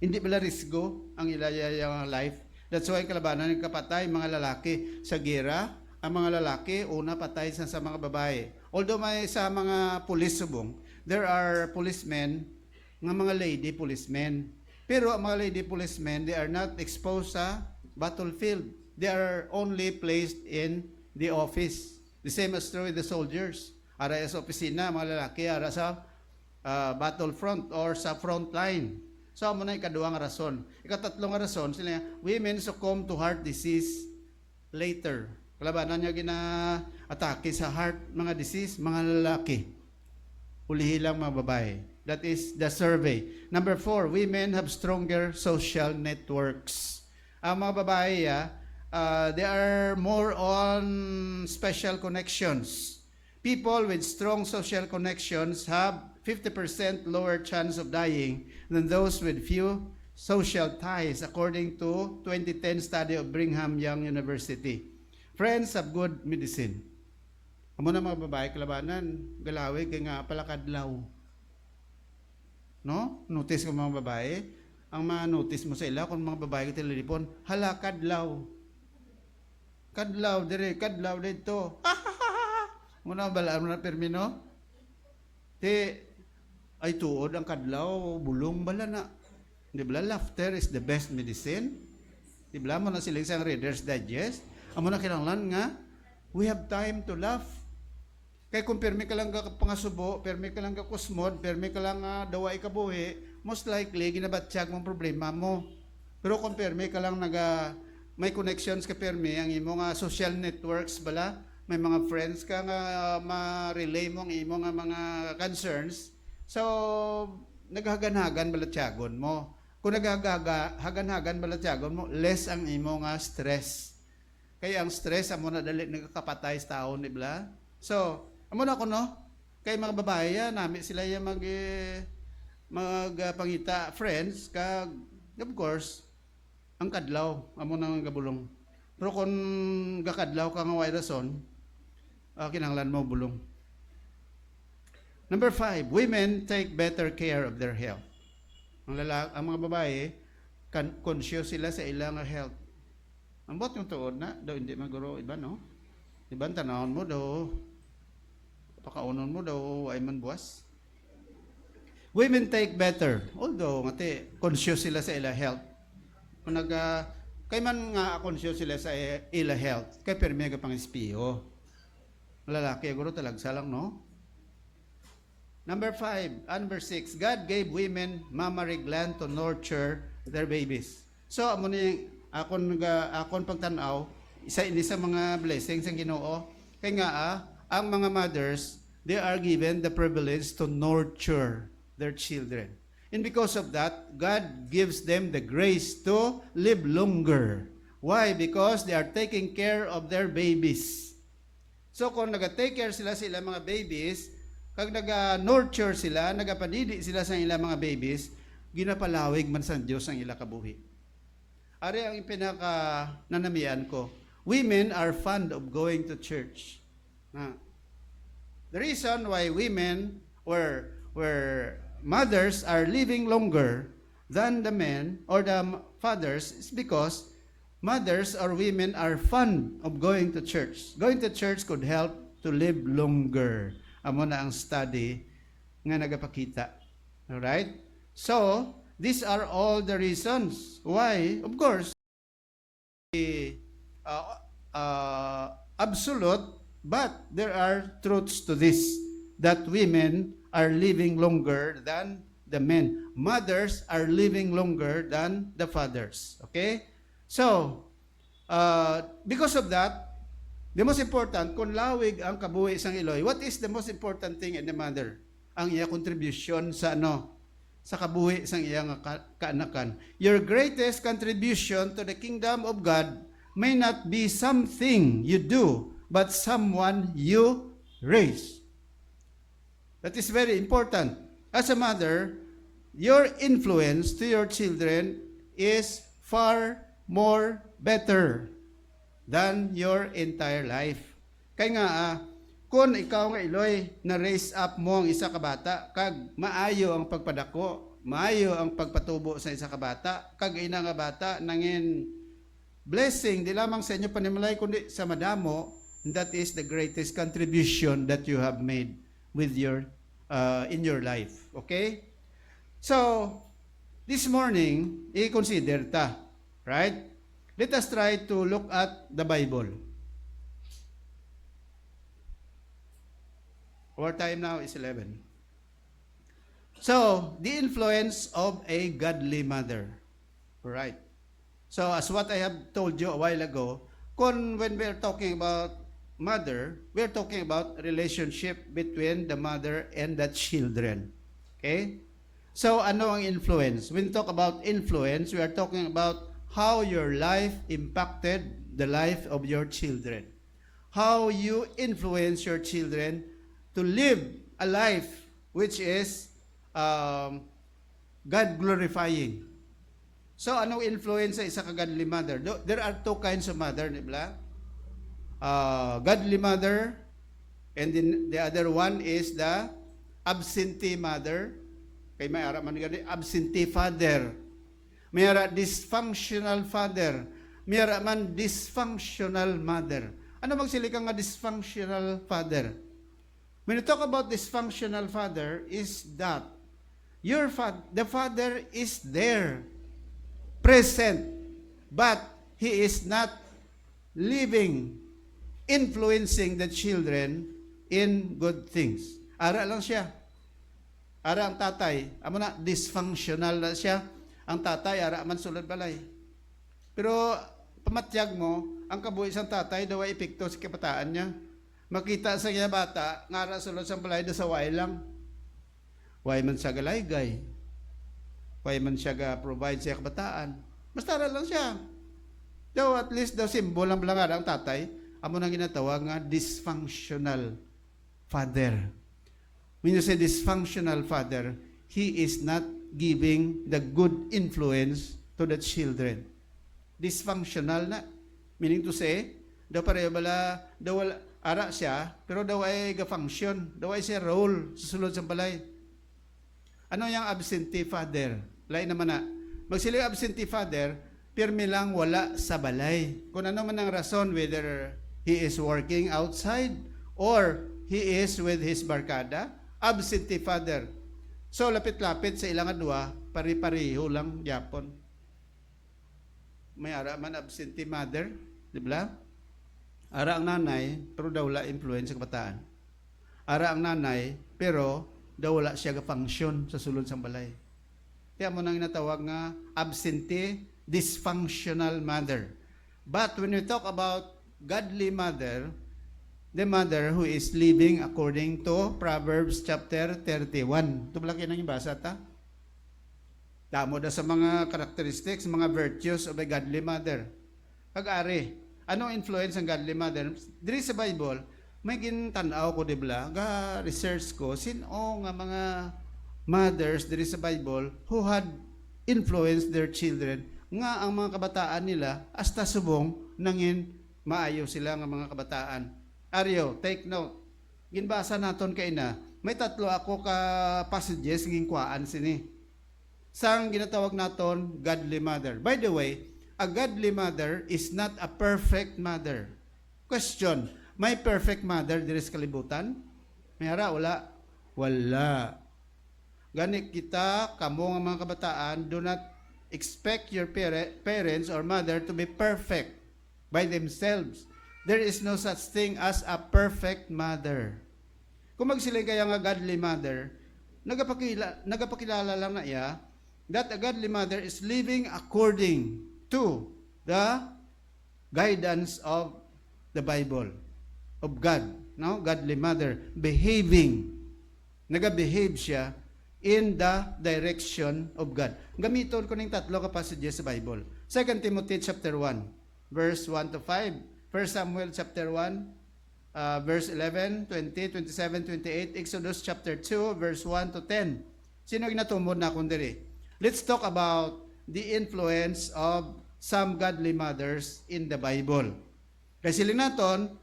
Hindi bala risgo ang ilayang life. That's why kalabanan ng kapatay, mga lalaki sa gera, ang mga lalaki, una patay sa mga babae. Although may sa mga pulis subong, there are policemen, nga mga lady policemen. Pero ang mga lady policemen, they are not exposed sa battlefield. They are only placed in the office. The same as true with the soldiers. Ara sa opisina, mga lalaki, ara sa battlefront or sa front line. So, amo na ikaduang rason. Ikatatlong rason, sila, women succumb to heart disease later. Kalabanan niya gina-atake sa heart, mga disease, mga lalaki. Ulihi lang mga babae. That is the survey. Number 4, women have stronger social networks. Ang mga babae, they are more on special connections. People with strong social connections have 50% lower chance of dying than those with few social ties, according to 2010 study of Brigham Young University. Friends of good medicine. Amo na mga babae kalabanan, galawi kay nga palakadlaw. No? Notice ko mga babae, ang ma-notice mo sa ila kung mga babae ka telepon, hala kadlaw. Kadlaw dire, kadlaw dito. Muna balaan mo na permino? Ay tuod ang kadlaw, bulong bala na. Di ba? Laughter is the best medicine. Di ba? Mo na siling sang Reader's Digest. Amo na kinahanglan nga, we have time to laugh. Kaya kung permi ka lang ka pangasubo, permi ka lang ka kusmod, permi ka lang dawai ka buhi, most likely ginabatsyag mong problema mo. Pero kung permi ka lang may connections ka permi, ang imo nga social networks bala, may mga friends ka nga ma-relay mo ang imo nga mga concerns, so naghagan-hagan balatyagon mo. Kung naghagan-hagan balatyagon mo, less ang imo nga stress. Kaya ang stress amo na dali nagkakapatay sa tao, di ba? So, amo na ko no. Kay mga babae nami sila yung magpangita friends kag of course ang kadlaw amo nang gabulong. Pero kung gakadlaw ka nga way rason, kinahanglan mo bulong. Number 5, women take better care of their health. Ang mga babae, conscious sila sa ilang health. Ang bot yung tuod na, daw hindi maguro, iba no? Iba ang tanahon mo daw, pakaunon mo daw, ay man buwas. Women take better, although ngati, conscious sila sa ilang health. Kung Kay man nga akonsyo sila sa ila health, kay permi ka pang espiyo. Lalaki, guro talagsa lang, no? Number 5, number 6, God gave women mammary gland to nurture their babies. So, amo ni akon pagtanaw, isa ini sa mga blessings ang Ginoo. Kay nga ang mga mothers, they are given the privilege to nurture their children. And because of that, God gives them the grace to live longer. Why? Because they are taking care of their babies. So kung nag-take care sila sa ilang mga babies, kag nag-nurture sila, nagapanidi sila sa ilang mga babies, ginapalawig man sa Diyos ang ilang kabuhi. Ari ang pinaka nanamian ko. Women are fond of going to church. The reason why women were mothers are living longer than the men or the fathers is because mothers or women are fond of going to church. Going to church could help to live longer. Amo na ang study nga nagapakita. Alright? So, these are all the reasons why, of course, absolute, but there are truths to this, that women are living longer than the men. Mothers are living longer than the fathers. Okay? So, because of that, the most important, kung lawig ang kabuhi sang Iloy, what is the most important thing in the mother? Ang iya contribution sa sa kabuhi sang iyang kaanakan. Your greatest contribution to the kingdom of God may not be something you do, but someone you raise. That is very important. As a mother, your influence to your children is far more better than your entire life. Kaya nga, kung ikaw nga Iloy, na-raise up mo ang isa ka bata, kag maayo ang pagpadako, maayo ang pagpatubo sa isa ka bata, kag ina nga bata, nangin blessing, di lamang sa inyo panimalay, kundi sa madamo, that is the greatest contribution that you have made with your, in your life. Okay? So, this morning, i-consider ta. Right? Let us try to look at the Bible. Our time now is 11. So, the influence of a godly mother. Right. So, as what I have told you a while ago, when we are talking about mother, we are talking about relationship between the mother and the children. Okay? So, ano ang influence? When we talk about influence, we are talking about how your life impacted the life of your children. How you influence your children to live a life which is God-glorifying. So, anong influence sa isa ka godly mother? There are two kinds of mother, di ba? Godly mother, and then the other one is the absentee mother. Kay may ara man gani absentee father. May ara dysfunctional father. May ara man dysfunctional mother. Ano magsilikang nga dysfunctional father? When you talk about dysfunctional father, is that the father is there, present, but he is not living, influencing the children in good things. Ara lang siya. Ara ang tatay, amo na dysfunctional na siya. Ang tatay ara man sulod balay. Pero pamatyag mo, ang kabuhi sang tatay daw ay epekto sa kabataan niya. Makita sa kanya bata, ngara sulod sang balay do sa way lang. Way man siya galaygay. Way man siya ga-provide sa kabataan. Basta ara lang siya. Daw at least daw symbol lang ang tatay, amo nang ginatawag nga dysfunctional father. When you say dysfunctional father, he is not giving the good influence to the children. Dysfunctional na. Meaning to say, daw pareho bala, daw ara siya, pero daw ay ga-function, daw ay siya role sa sulod sa balay. Ano yung absentee father? Lain naman na. Magsiling absentee father, pirmi lang wala sa balay. Kung ano man ang rason, whether he is working outside or he is with his barkada, absentee father. So, lapit-lapit sa ilang adwa, pari-pariho lang yapon. may ara man absentee mother, di ba? Ara ang nanay, pero daw wala influence sa kabataan. Ara ang nanay, pero daw wala siya ga-function sa sulod sang balay. Kaya mo nang inatawag nga absentee, dysfunctional mother. But when we talk about godly mother, the mother who is living according to Proverbs chapter 31. Ito malaki nang ibasa ta? Damo da sa mga characteristics, mga virtues of a godly mother. Pag-ari, anong influence ng godly mother? Diri sa Bible, may gintanaw ko, dibla, ga research ko, sino nga mga mothers diri sa Bible who had influenced their children, nga ang mga kabataan nila, hasta subong, nangin maayo sila nga mga kabataan. Aryo, take note. Ginbasa naton kay na, may tatlo ako ka passages nging kuhaan sini. Sang ginatawag naton godly mother. By the way, a godly mother is not a perfect mother. Question, may perfect mother diri sa kalibutan? May ara, wala? Wala. Gani kita, kamo nga mga kabataan, do not expect your parents or mother to be perfect by themselves. There is no such thing as a perfect mother. Kung magsilay kaya nga godly mother, nagapakilala lang na iya that a godly mother is living according to the guidance of the Bible, of God. No? Godly mother, behaving. Nagabehave siya in the direction of God. Gamiton ko ng tatlo ka passages sa Bible. 2 Timothy chapter 1, verse 1 to 5. 1 Samuel chapter 1, verse 11, 20, 27, 28. Exodus chapter 2, verse 1 to 10. Sino ginatumod na akong diri? Let's talk about the influence of some godly mothers in the Bible. Kasi siling naton,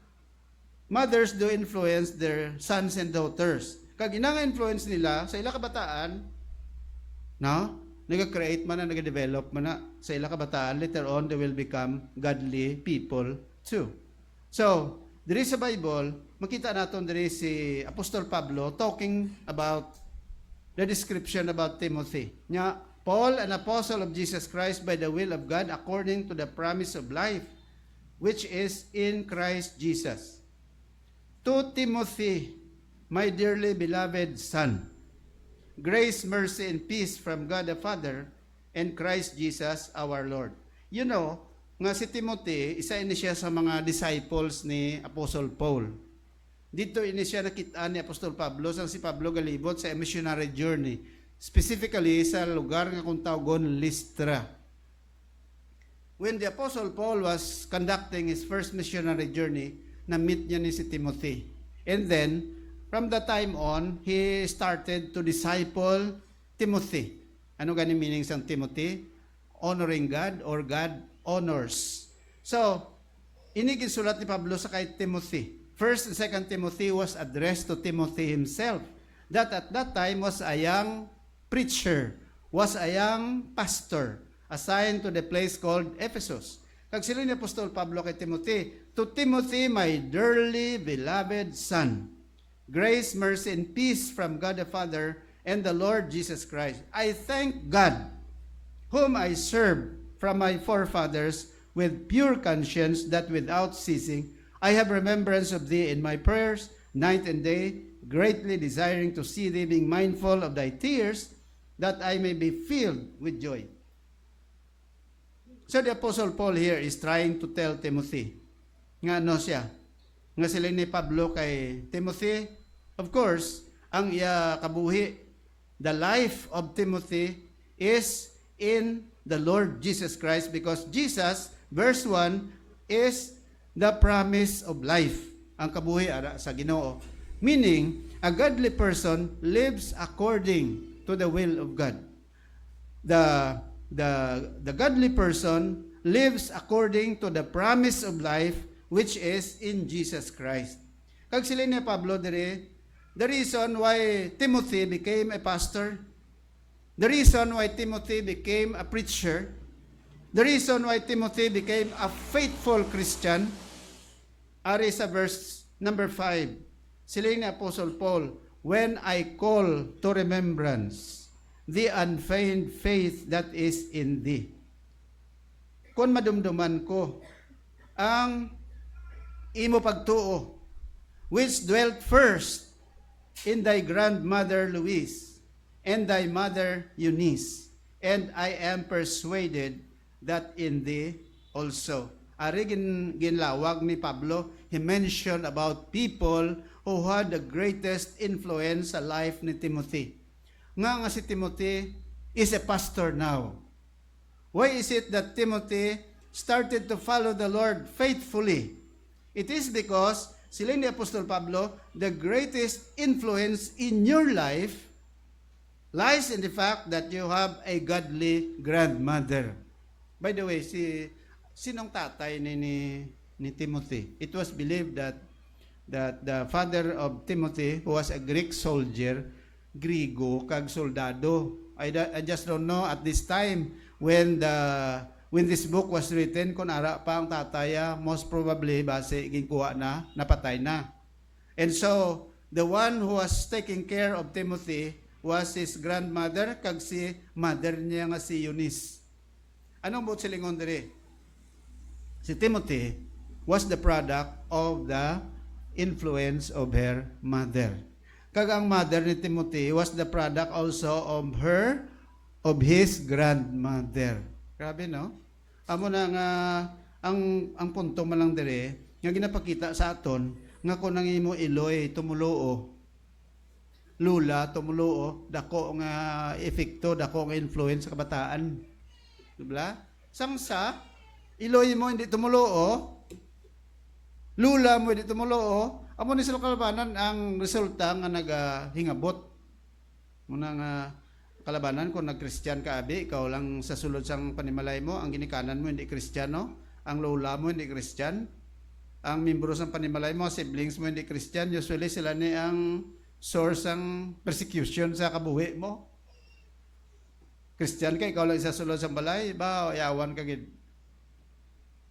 mothers do influence their sons and daughters. Kag inang influence nila sa ila kabataan, no? Nag-create man na, nag-develop man na sa ila kabataan, later on they will become godly people too. So, diri sa Bible, makita naton diri si Apostol Pablo talking about the description about Timothy. Nya, Paul, an apostle of Jesus Christ by the will of God, according to the promise of life, which is in Christ Jesus. To Timothy, my dearly beloved son, grace, mercy, and peace from God the Father and Christ Jesus our Lord. You know, nga si Timothy, isa ini siya sa mga disciples ni Apostle Paul. Dito ini siya nakita ni Apostol Pablo, sang si Pablo galibot sa missionary journey. Specifically sa lugar nga kung tawgon Lystra. When the Apostle Paul was conducting his first missionary journey, na-meet niya ni si Timothy. And then, from that time on, he started to disciple Timothy. Ano gani meaning sang Timothy? Honoring God or God honors. So, ini gisulat ni Pablo sa kay Timothy. 1 and 2 Timothy was addressed to Timothy himself. That at that time was a young preacher, was a young pastor assigned to the place called Ephesus. Kag sila ni Apostol Pablo kay Timothy, to Timothy, my dearly beloved son, grace, mercy, and peace from God the Father and the Lord Jesus Christ. I thank God, whom I serve from my forefathers with pure conscience, that without ceasing I have remembrance of thee in my prayers, night and day, greatly desiring to see thee, being mindful of thy tears, that I may be filled with joy. So the Apostle Paul here is trying to tell Timothy, nga ano siya, nga sila ni Pablo kay Timothy, of course, ang iya kabuhi, the life of Timothy is in the Lord Jesus Christ, because Jesus, verse 1, is the promise of life. Ang kabuhi ara sa Ginoo. Meaning, a godly person lives according to the will of God. The godly person lives according to the promise of life, which is in Jesus Christ. Kag sila ni Pablo diri, the reason why Timothy became a pastor, the reason why Timothy became a preacher, the reason why Timothy became a faithful Christian, ari sa verse number 5. Sila ni Apostle Paul, when I call to remembrance the unfeigned faith that is in thee. kung madumduman ko ang imo pagtuo, which dwelt first in thy grandmother Louise and thy mother Eunice, and I am persuaded that in thee also. Ari ginlawag ni Pablo, he mentioned about people who had the greatest influence sa life ni Timothy. Nga si Timothy is a pastor now. Why is it that Timothy started to follow the Lord faithfully? It is because sila ni Apostol Pablo, the greatest influence in your life lies in the fact that you have a godly grandmother. By the way, sinong tatay ni Timothy? It was believed that the father of Timothy, who was a Greek soldier, Grigo kag soldado. I just don't know at this time when this book was written, kung ara pa ang tataya, most probably base ginkuha na, napatay na. And so the one who was taking care of Timothy was his grandmother kag si mother niya nga si Eunice. Anong buot silingon diri? Si Timothy was the product of the influence of her mother. Kag ang mother ni Timothy was the product also of his grandmother. Grabe, no? Amo na nga ang punto man lang dire nga ginapakita sa aton nga kung nang imo iloy tumuluo, lula tumuluo, dako nga epekto, dako nga influence sa kabataan. Diba? Sangsa iloy mo hindi tumulo, lula mo hindi tumulo, amo ni sa kalabanan ang resulta nga nagahingabot. Muna nga kalabanan kung nag-Christian ka abi, ikaw lang sa sulod sang panimalay mo, ang ginikanan mo hindi Kristiyano, ang lula mo hindi Christian, ang membro sang panimalay mo, siblings mo hindi Christian, usually sila ni ang source ang persecution sa kabuhi mo. Christian ka, ikaw lang sa sulod sang balay, ba yawan ka gid.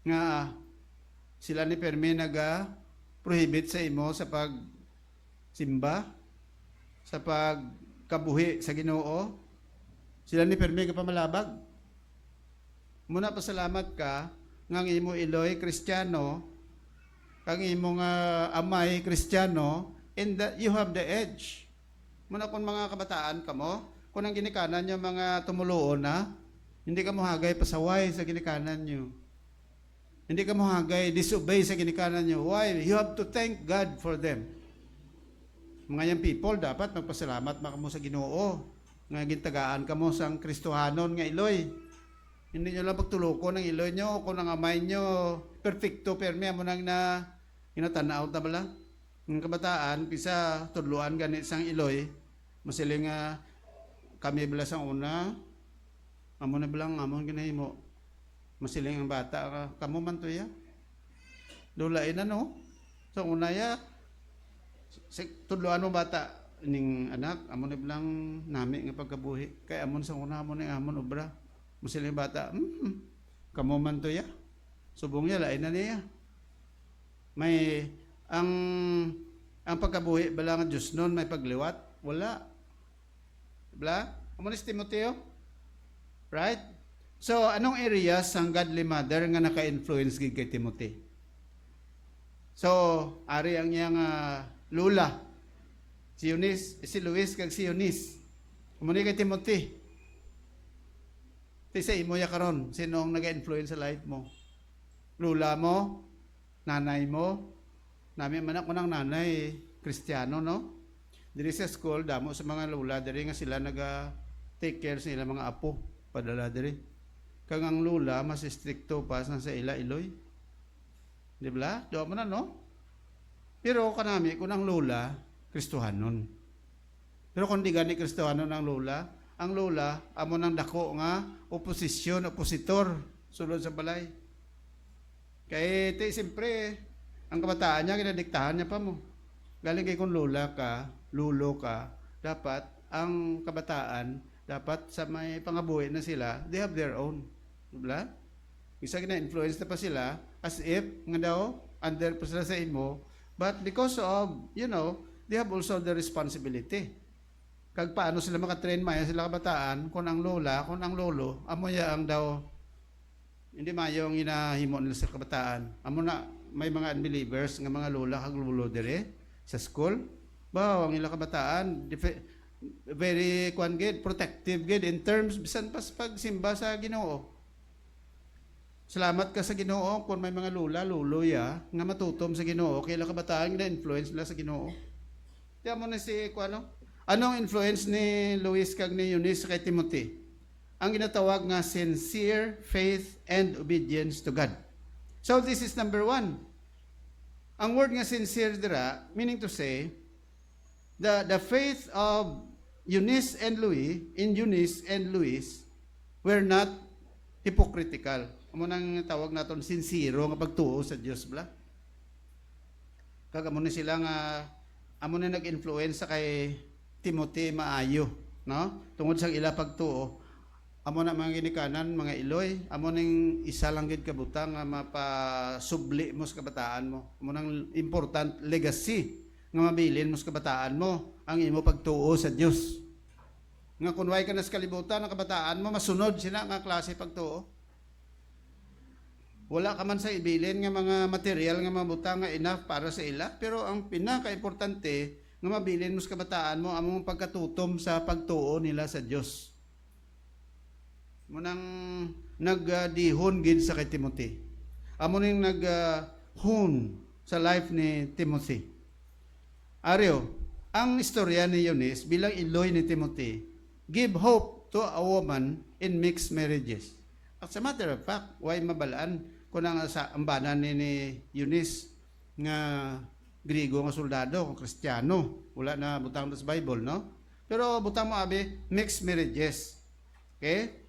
Nga sila ni permi prohibit sa imo sa pag simba, sa pagkabuhi sa Ginoo. Sila ni permi ka pamalabag. Muna pasalamat ka nga imo iloy Kristiyano, kang imo nga amay Kristiyano, and that you have the edge. Muna kung mga kabataan kamo, kung ang ginikanan nyo mga tumuloon na, hindi ka mohagay pasaway sa ginikanan nyo. Hindi ka mohagay disobey sa ginikanan nyo. Why? You have to thank God for them. Mga yung people, dapat magpasalamat mo sa Ginoo. Nga gintagaan ka mo sa Kristohanon nga iloy. Hindi nyo lang pagtuluko ng iloy nyo, kung ang amay nyo, perfecto, permi, mo nang na inatanaw na bala. Ng kabataan, kisa tudluan ganit sang iloy, masiling kami bala sang una, amo na bilang amon ginay mo, masiling ang bata, kamo man to ya. Dulain na no? Sa una ya, tudluan mo bata, ning anak, amon na bilang nami nga pagkabuhi. Kaya amon sa una, amon na amon obra. Masiling bata, kamo man to ya. Subong ya, lain na niya. May, ang pagkabuhi, bala nga Diyos nun, may pagliwat? Wala. Bla? Amo ni Timoteo? Right? So, anong areas ang godly mother nga naka-influence gid kay Timothy? So, ari ang iyang lula. Si Eunice, si Luis kag si Eunice. Amo ni kay Timothy. Sa imo ya karon, sino ang nag-influence sa life mo? Lula mo, nanay mo. Nami man ako ng nanay, Kristiyano, no? Diri sa school, damo sa mga lula, diri nga sila take care sa ilang mga apo, padala diri. Kang ang lula, mas stricto pa sa ila iloy. Di ba? Do mo na, no? Pero kanami, kung ang lula, Kristohanon. Pero kung di gani Kristohanon ang lula, amo nang dako nga, opositor, sulod sa balay. Kaya siyempre, ang kabataan niya, kinadiktahan niya pa mo. Galing kay kung lula ka, lulo ka, dapat ang kabataan, dapat sa may pangabuhi na sila, they have their own. Diba? Isa kina-influence na pa sila, as if, nga daw, under pa sila sa imo, but because of, they have also the responsibility. Kag paano sila makatrain maya sila kabataan, kung ang lola, kung ang lolo, amoya ang daw, hindi mayo ang inahimo nila sa kabataan. Amo na may mga unbelievers nga mga lola kag lolo dire sa school. Ba ang ila kabataan very protective gid in terms bisan pa sa pagsimba sa Ginoo. Salamat ka sa Ginoo kung may mga lula luloya nga matutom sa Ginoo kay ila kabataan na influence nila sa Ginoo. Tiyan mo na si kuano? Anong influence ni Luis kag ni Eunice kay Timothy? Ang ginatawag nga sincere faith and obedience to God. So this is number 1. Ang word nga sincere dira, meaning to say, the faith of Eunice and Louis were not hypocritical. Amo nang tawag naton sincero nga pagtuo sa Dios bla. Kag amo ni sila nga amo na nag-influence sa kay Timothy maayo, no? Tungod sa ila pagtuo. Amo na mga ginikanan, mga iloy, amo ning isa lang gid ka butang nga mapasubli mo sa kabataan mo. Amo nang important legacy nga mabilin mo sa kabataan mo ang imo pagtuo sa Dios. Nga kunway ka na sa kalibutan ng kabataan mo, masunod sila nga klase pagtuo. Wala ka man sa ibilin nga mga material nga mabutang nga enough para sa ila, pero ang pinaka-importante nga mabilin mo sa kabataan mo among pagkatutom sa pagtuo nila sa Dios. Munang nagdihon gid sa kay Timothy. Amo ning naghon sa life ni Timothy. Aryo, ang istorya ni Eunice bilang iloy ni Timothy give hope to a woman in mixed marriages. As a matter of fact, why mabalaan kung ang ambanan ni Eunice nga Grigo nga soldado, Kristiyano, wala na butang sa Bible, no? Pero butang mo abi mixed marriages. Okay?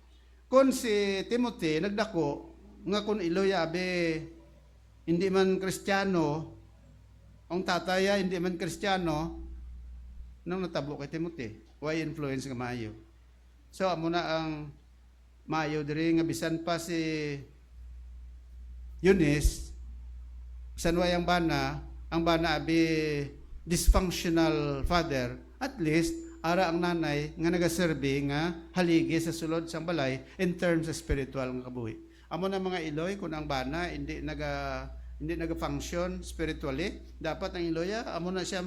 Kung si Timothy nagdako nga kung iloy abi hindi man Kristiyano, ang tataya hindi man Kristiyano, nang natabo kay Timothy, why influence nga maayo. So amo na ang maayo diri nga bisan pa si Eunice sanway ang bana abi dysfunctional father, at least ara ang nanay nga nagaserbi nga haligi sa sulod sang balay in terms of spiritual nga kabuhi. Amo na mga iloy kung ang bana hindi naga-function spiritually, dapat ang iloya amo na siya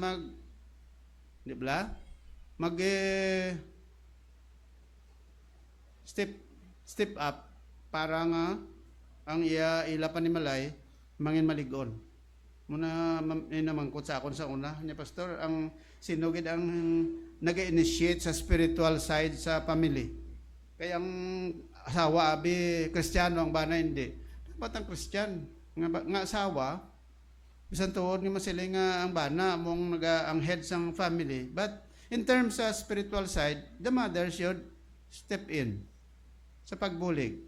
di ba? Step up para nga ang ila panimalay mangin maligon. Muna namangkot sa akon sa una ni pastor ang sinugid ang nag-initiate sa spiritual side sa family. Kaya ang asawa abi Kristiyano, ang bana hindi. Dapat ang Kristyan nga asawa bisan tuod nga masila nga ang bana among ang head sang family. But in terms sa spiritual side, the mother should step in sa pagbulig.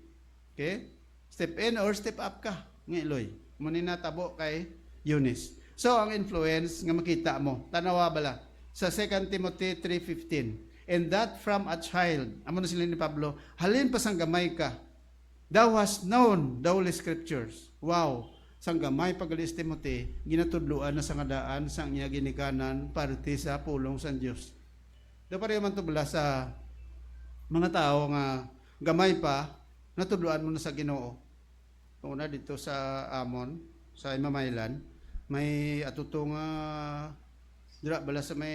Okay? Step in or step up ka nga iloy. Muna natabo kay Eunice. So ang influence nga makita mo, tanawa bala sa 2 Timothy 3:15. And that from a child, amo na sila ni Pablo, halin pa sang gamay ka, thou hast known the Holy Scriptures. Wow! Sang gamay pagalis Timothy, ginatudluan na sa ngadaan sang iya ginikanan parte sa pulong sa Dios. Do pareho man to bala sa mga tao nga gamay pa, natudluan mo na sa Ginoo. Una dito sa Amon, sa Imamaylan, may atutong dira bala sa may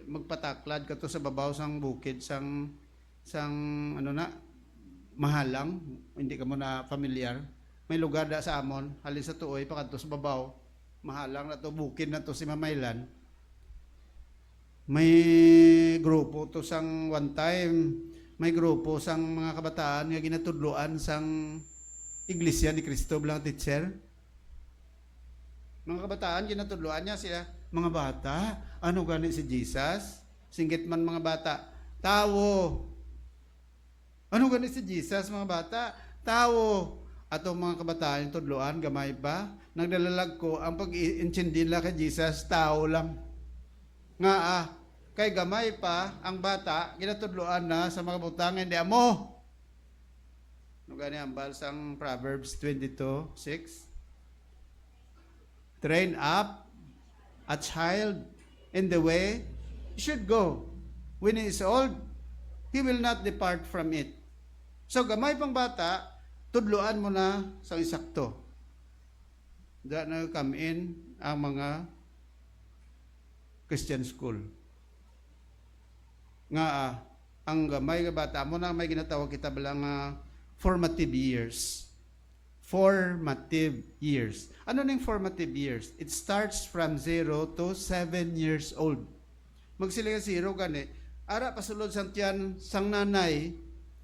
magpataklad kato sa babaw sang bukid sang ano na mahalang, hindi ka mo na familiar. May lugar da sa Amon, halin sa tuoy pakadto sa babaw, mahalang na to bukid na to si Mamaylan. May grupo to sang one time, may grupo sang mga kabataan nga ginatudloan sang Iglesia ni Cristo bilang teacher. Mga kabataan, ginatudloan niya sila, mga bata, ano gani si Jesus? Singgit man mga bata, tawo. Ano gani si Jesus, mga bata? Tawo. Ato mga kabataan, tudloan, gamay pa. Nagdalalag ko, ang pag-intindi nila kay Jesus, tao lang. Nga kay gamay pa, ang bata, ginatudloan na sa mga butang, hindi amo. Ano gani ang balsang Proverbs 22:6? Train up a child in the way he should go. When he is old, he will not depart from it. So gamay pang bata, tudloan mo na sa isakto. Diyan na come in ang mga Christian school. Nga ang gamay nga bata mo na may ginatawag kita bilang formative years. Formative years. Ano ning formative years? It starts from 0 to 7 years old. Magsilinga 0 gani. Ara pasulod sang tiyan sang nanay,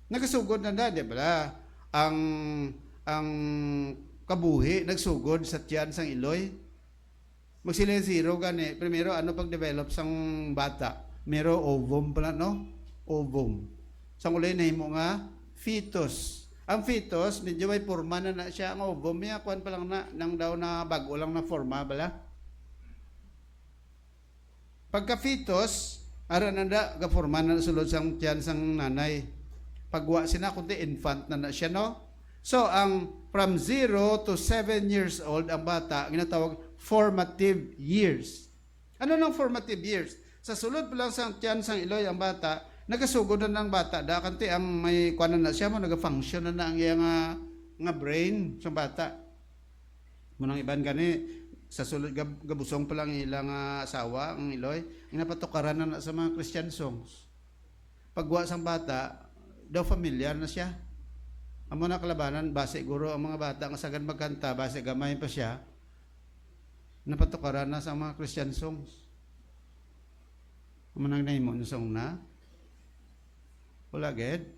nagasugod na di ba? Ang kabuhi nagsugod sa tiyan sang iloy. Magsilinga 0 gani. Primero ano pag-develop sang bata? Mero ovum pala no? Ovum. Sang ulay nahimo nga fetus. Ang fetus, medyo may forma na siya. Ang ovum niya, kuhan pa lang na, nang daw na bago lang na forma, bala. Pagka fetus, ara na da, gaforma na sulod sang tiyan sang nanay. Pagwa sina, kundi infant na siya, no? So, ang from 0 to 7 years old, ang bata, ginatawag formative years. Ano ng formative years? Sa sulod pa lang sang tiyan sang iloy, ang bata, nagasugod na ng bata da kanti ang may kuan na siya mo naga-function na ang iyang nga brain sa bata. Munang iban gani sa sulod gabusong pa lang ilang asawa ang iloy, ang napatukaran na sa mga Christian songs. Pagwa sang bata, daw familiar na siya. Amo na kalabanan base guro ang mga bata nga sagad magkanta base gamay pa siya. Napatukaran na sa mga Christian songs. Amo nang nahimo ng song na wala ged.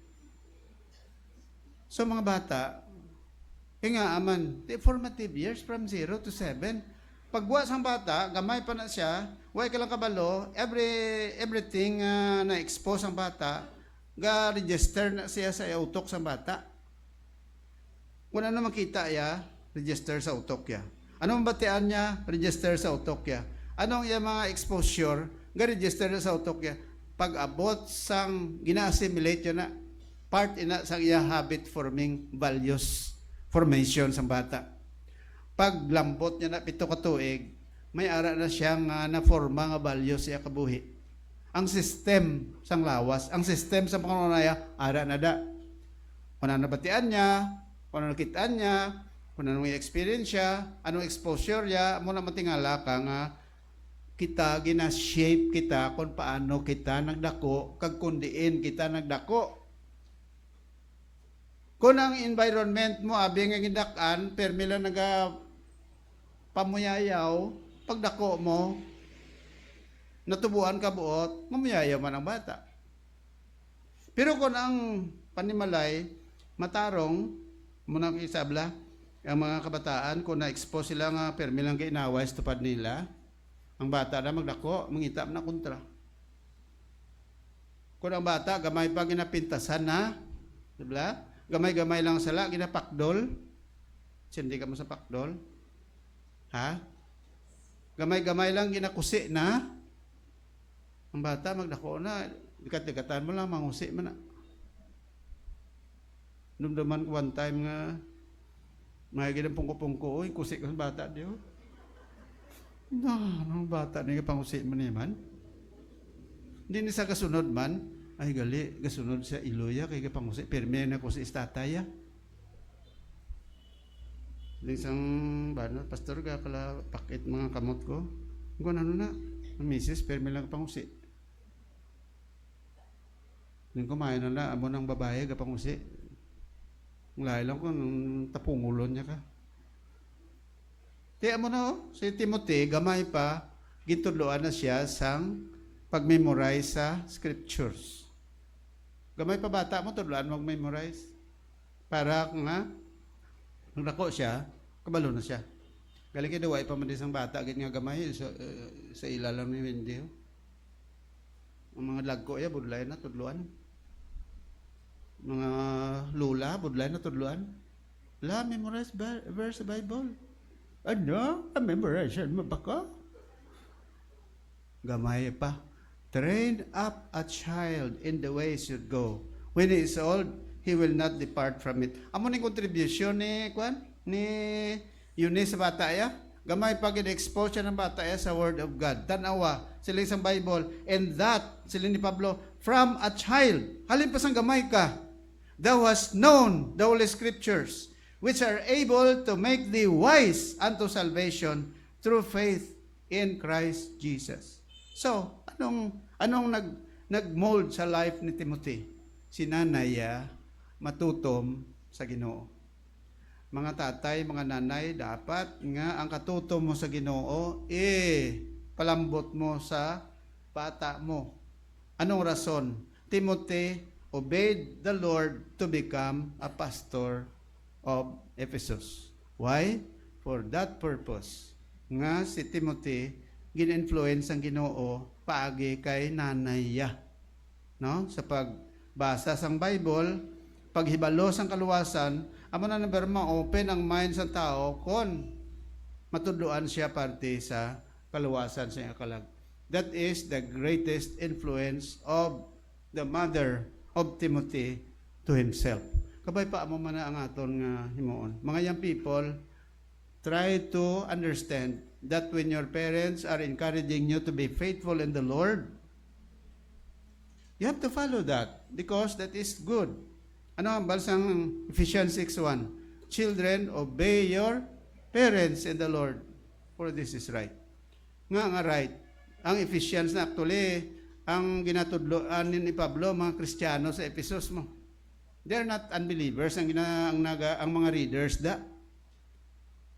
So mga bata, nga aman, the formative years from 0 to 7. Pagwa sang bata, gamay pa na siya, way ka lang kabalo, everything na expose ang bata, ga register na siya sa utok sang bata. Kung ano makita ya, register sa utok ya. Anong batian niya, register sa utok ya. Anong iya mga exposure, ga register na sa utok ya. Pag-abot sang gina-assimilate yun na part ina sang iya habit forming values formation sang bata. Pag lambot niya na 7 ka tuig, may ara na siyang na-forma nga values siya kabuhi. Ang system sang lawas, ang system sa pangunaya, ara na da. Kung ano batian niya, kung ano nakitaan niya, kung ano experience siya, anong exposure niya, muna matingala ka nga kita gina-shape kita kung paano kita nagdako kag kundiin kita nagdako. Kung ang environment mo abi nga gidak-an permi lang naga pamuyayaw pagdako mo natubuan ka buot mamuyayaw man ang bata. Pero kung ang panimalay matarong muna isabla ang mga kabataan kung na-expose sila nga permi lang kay inaway sa tupad nila. Ang bata na magdako, mangita na kontra. Kung ang bata, gamay pa ginapintasan na, diba? Gamay-gamay lang sala, ginapakdol. Sindi ka mo sa pakdol. Ha? Gamay-gamay lang ginakusi na. Ang bata, magdako na, dikat-dikatan mo lang, mangusi mo na. Numdaman ko one time nga, may ginapungko-pungko, kusi ko sa bata, diyo. Nang bata na pangusi man naman. Hindi ni sa kasunod man, ay gali, kasunod sa iloya, kay pangusi, perme na ko sa istataya. Isang, pastor ka kala pakit mga kamot ko. Kung ano na, ang misis, perme lang pangusi. Nung kumain na amo ng babae, kapangusi. Ang lahi lang ko, nung tapungulon niya ka. Tiyan mo na si Timothy, gamay pa, gintudloan na siya sang pag-memorize sa scriptures. Gamay pa bata mo, tudloan mag-memorize. Para nga, nung nako siya, kabalo na siya. Galing kayo, pa man isang bata, ganyan nga gamay, sa ilalang ni Wendy. Ang mga lagko, budlay na, tudloan. Mga lula, budlay na, tudloan. Memorize verse sa Bible. Ano? Memorization mo ba ka? Gamay pa. Train up a child in the way he should go. When he is old, he will not depart from it. Amo ning contribution ni Eunice sa bata ya. Gamay pa gid-expose siya ng bata ya sa Word of God. Tanawa sila sa Bible. And that, sila ni Pablo, from a child. Halin pa sang gamay ka. Thou hast known the Holy Scriptures, which are able to make thee wise unto salvation through faith in Christ Jesus. So, anong nag-mold sa life ni Timothy? Si nanay matutom sa Ginoo. Mga tatay, mga nanay, dapat nga ang katutom mo sa Ginoo, palambot mo sa bata mo. Anong rason? Timothy obeyed the Lord to become a pastor of Ephesus. Why? For that purpose. Nga si Timothy, gin-influence ang Ginoo paagi kay nanaya. No? Sa pagbasa sang Bible, paghibalo sang kaluwasan, amo na number ma-open ang mind sa tao kon matudloan siya parte sa kaluwasan sa akalag. That is the greatest influence of the mother of Timothy to himself. Kabay pa amo man ang aton nga himuon. Mga young people, try to understand that when your parents are encouraging you to be faithful in the Lord, you have to follow that because that is good. Ano ang balsang Ephesians 6:1? Children, obey your parents in the Lord, for this is right. Nga right. Ang Ephesians na actually, ang ginatudloan ni Pablo, mga Kristiyano sa Ephesus mo. They're not unbelievers, ang mga readers da.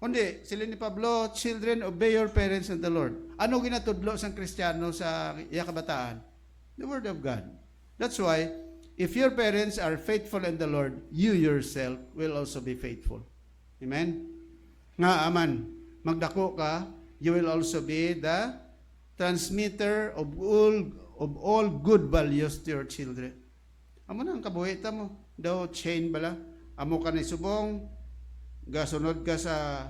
Kundi, sila ni Pablo, children, obey your parents in the Lord. Ano ginatudlo sa Kristiyano sa kabataan? The Word of God. That's why, if your parents are faithful in the Lord, you yourself will also be faithful. Amen? Nga aman, magdako ka, you will also be the transmitter of all good values to your children. Amo na ang kabuhita mo. Daw chain bala. Amo ka ni subong, gasunod ka sa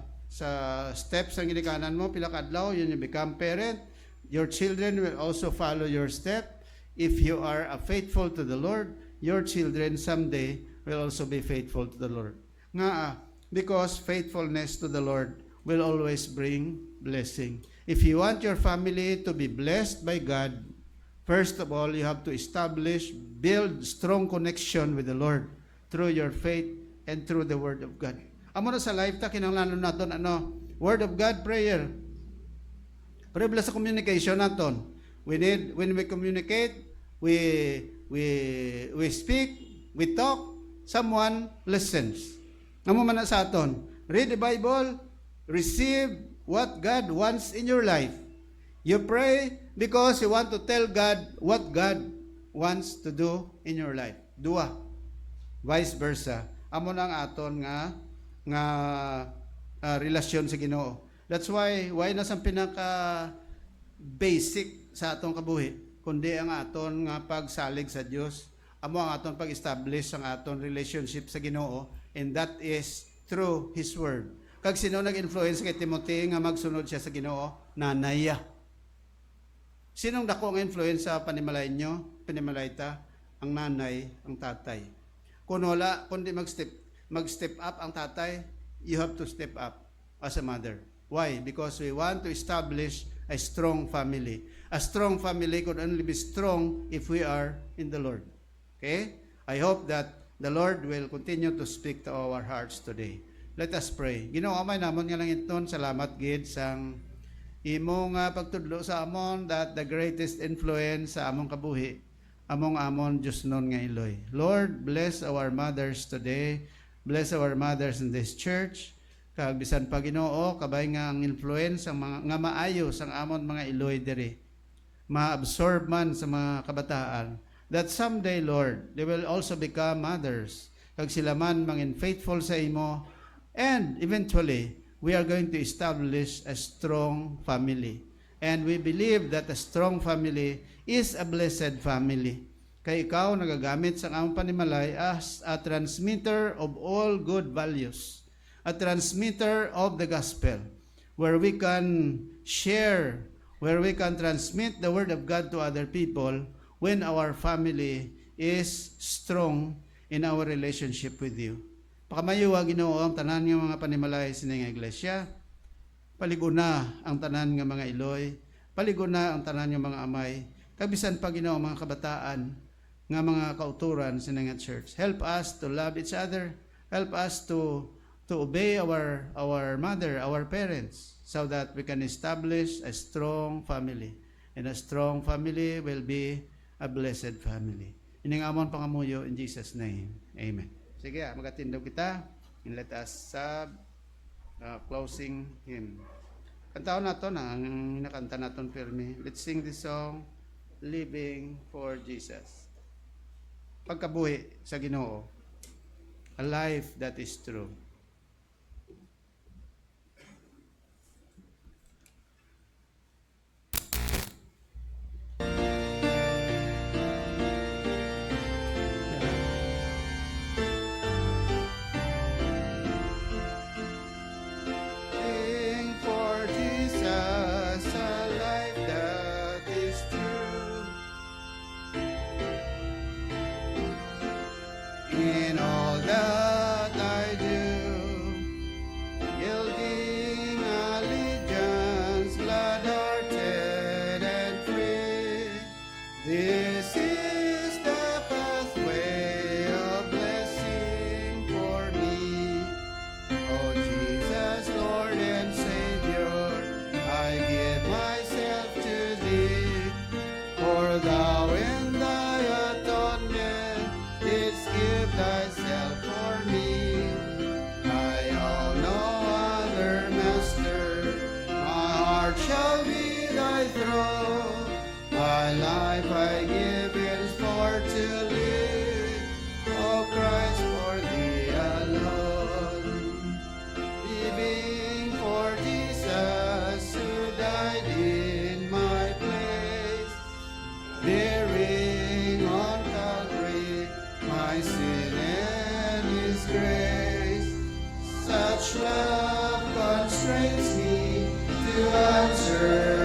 steps ang ginikanan mo, pila ka adlaw, you become parent. Your children will also follow your step. If you are faithful to the Lord, your children someday will also be faithful to the Lord. Nga, because faithfulness to the Lord will always bring blessing. If you want your family to be blessed by God, first of all, you have to build strong connection with the Lord through your faith and through the Word of God. Amo na sa life ta, kinahanglan naton Word of God, prayer. Prebla sa communication naton. When we communicate, we speak, we talk, someone listens. Amo man na sa aton. Read the Bible, receive what God wants in your life. You pray because you want to tell God what God wants to do in your life. Dua. Vice versa. Amo na ang aton nga relasyon sa Ginoo. That's why na sa pinaka basic sa atong kabuhi, kundi ang aton nga pagsalig sa Dios, amo ang aton pag-establish ang aton relationship sa Ginoo, and that is through His Word. Kag sino nag-influence kay Timothy nga magsunod siya sa Ginoo? Nanaya. Sinong dako nga influence sa panimalay nyo? Panimalay ta? Ang nanay, ang tatay. Kung wala, kundi mag-step up ang tatay, you have to step up as a mother. Why? Because we want to establish a strong family. A strong family could only be strong if we are in the Lord. Okay? I hope that the Lord will continue to speak to our hearts today. Let us pray. Ginoo amay namon nga lang iton, salamat gid sang imo nga pagtudlo sa amon that the greatest influence sa among kabuhi among Dios non nga Iloy. Lord, bless our mothers today. Bless our mothers in this church. Kag bisan pa Ginoo, kabay nga ang influence ang mga nga maayo sang amon mga Iloy diri. Ma-absorb man sa mga kabataan that someday, Lord, they will also become mothers. Kag sila man mangin faithful sa imo. And eventually, we are going to establish a strong family. And we believe that a strong family is a blessed family. Kay ikaw nagagamit sa among panimalay as a transmitter of all good values. A transmitter of the gospel. Where we can share, where we can transmit the word of God to other people when our family is strong in our relationship with you. Pakamayo Ginoo ang tanan nga mga panimalay sa nga iglesia. Paliguna ang tanan nga mga Iloy. Paliguna ang tanan nga mga amay. Kabisan pa Ginoo mga kabataan nga mga kauturan sa nga church. Help us to love each other. Help us to obey our mother, our parents, so that we can establish a strong family. And a strong family will be a blessed family. Ining amon pangamuyo in Jesus' name. Amen. Sige, magatindog kita. And let us closing hymn. Kantaon naton ang nakanta naton firme. Let's sing this song, Living for Jesus. Pagkabuhi sa Ginoo, a life that is true. Living for Jesus, a life that is true. In all that I do, yielding allegiance, glad-hearted and free. This is the pathway of blessing for me. Oh Jesus, Lord and Savior, I give myself to Thee, for Thou in Thy atonement didst give Thyself for me. I owe no other master, my heart shall be Thy throne. My life I give is for to live, O Christ, for Thee alone. Living for Jesus who died in my place, bearing on Calvary my sin and His grace. Such love constrains me to answer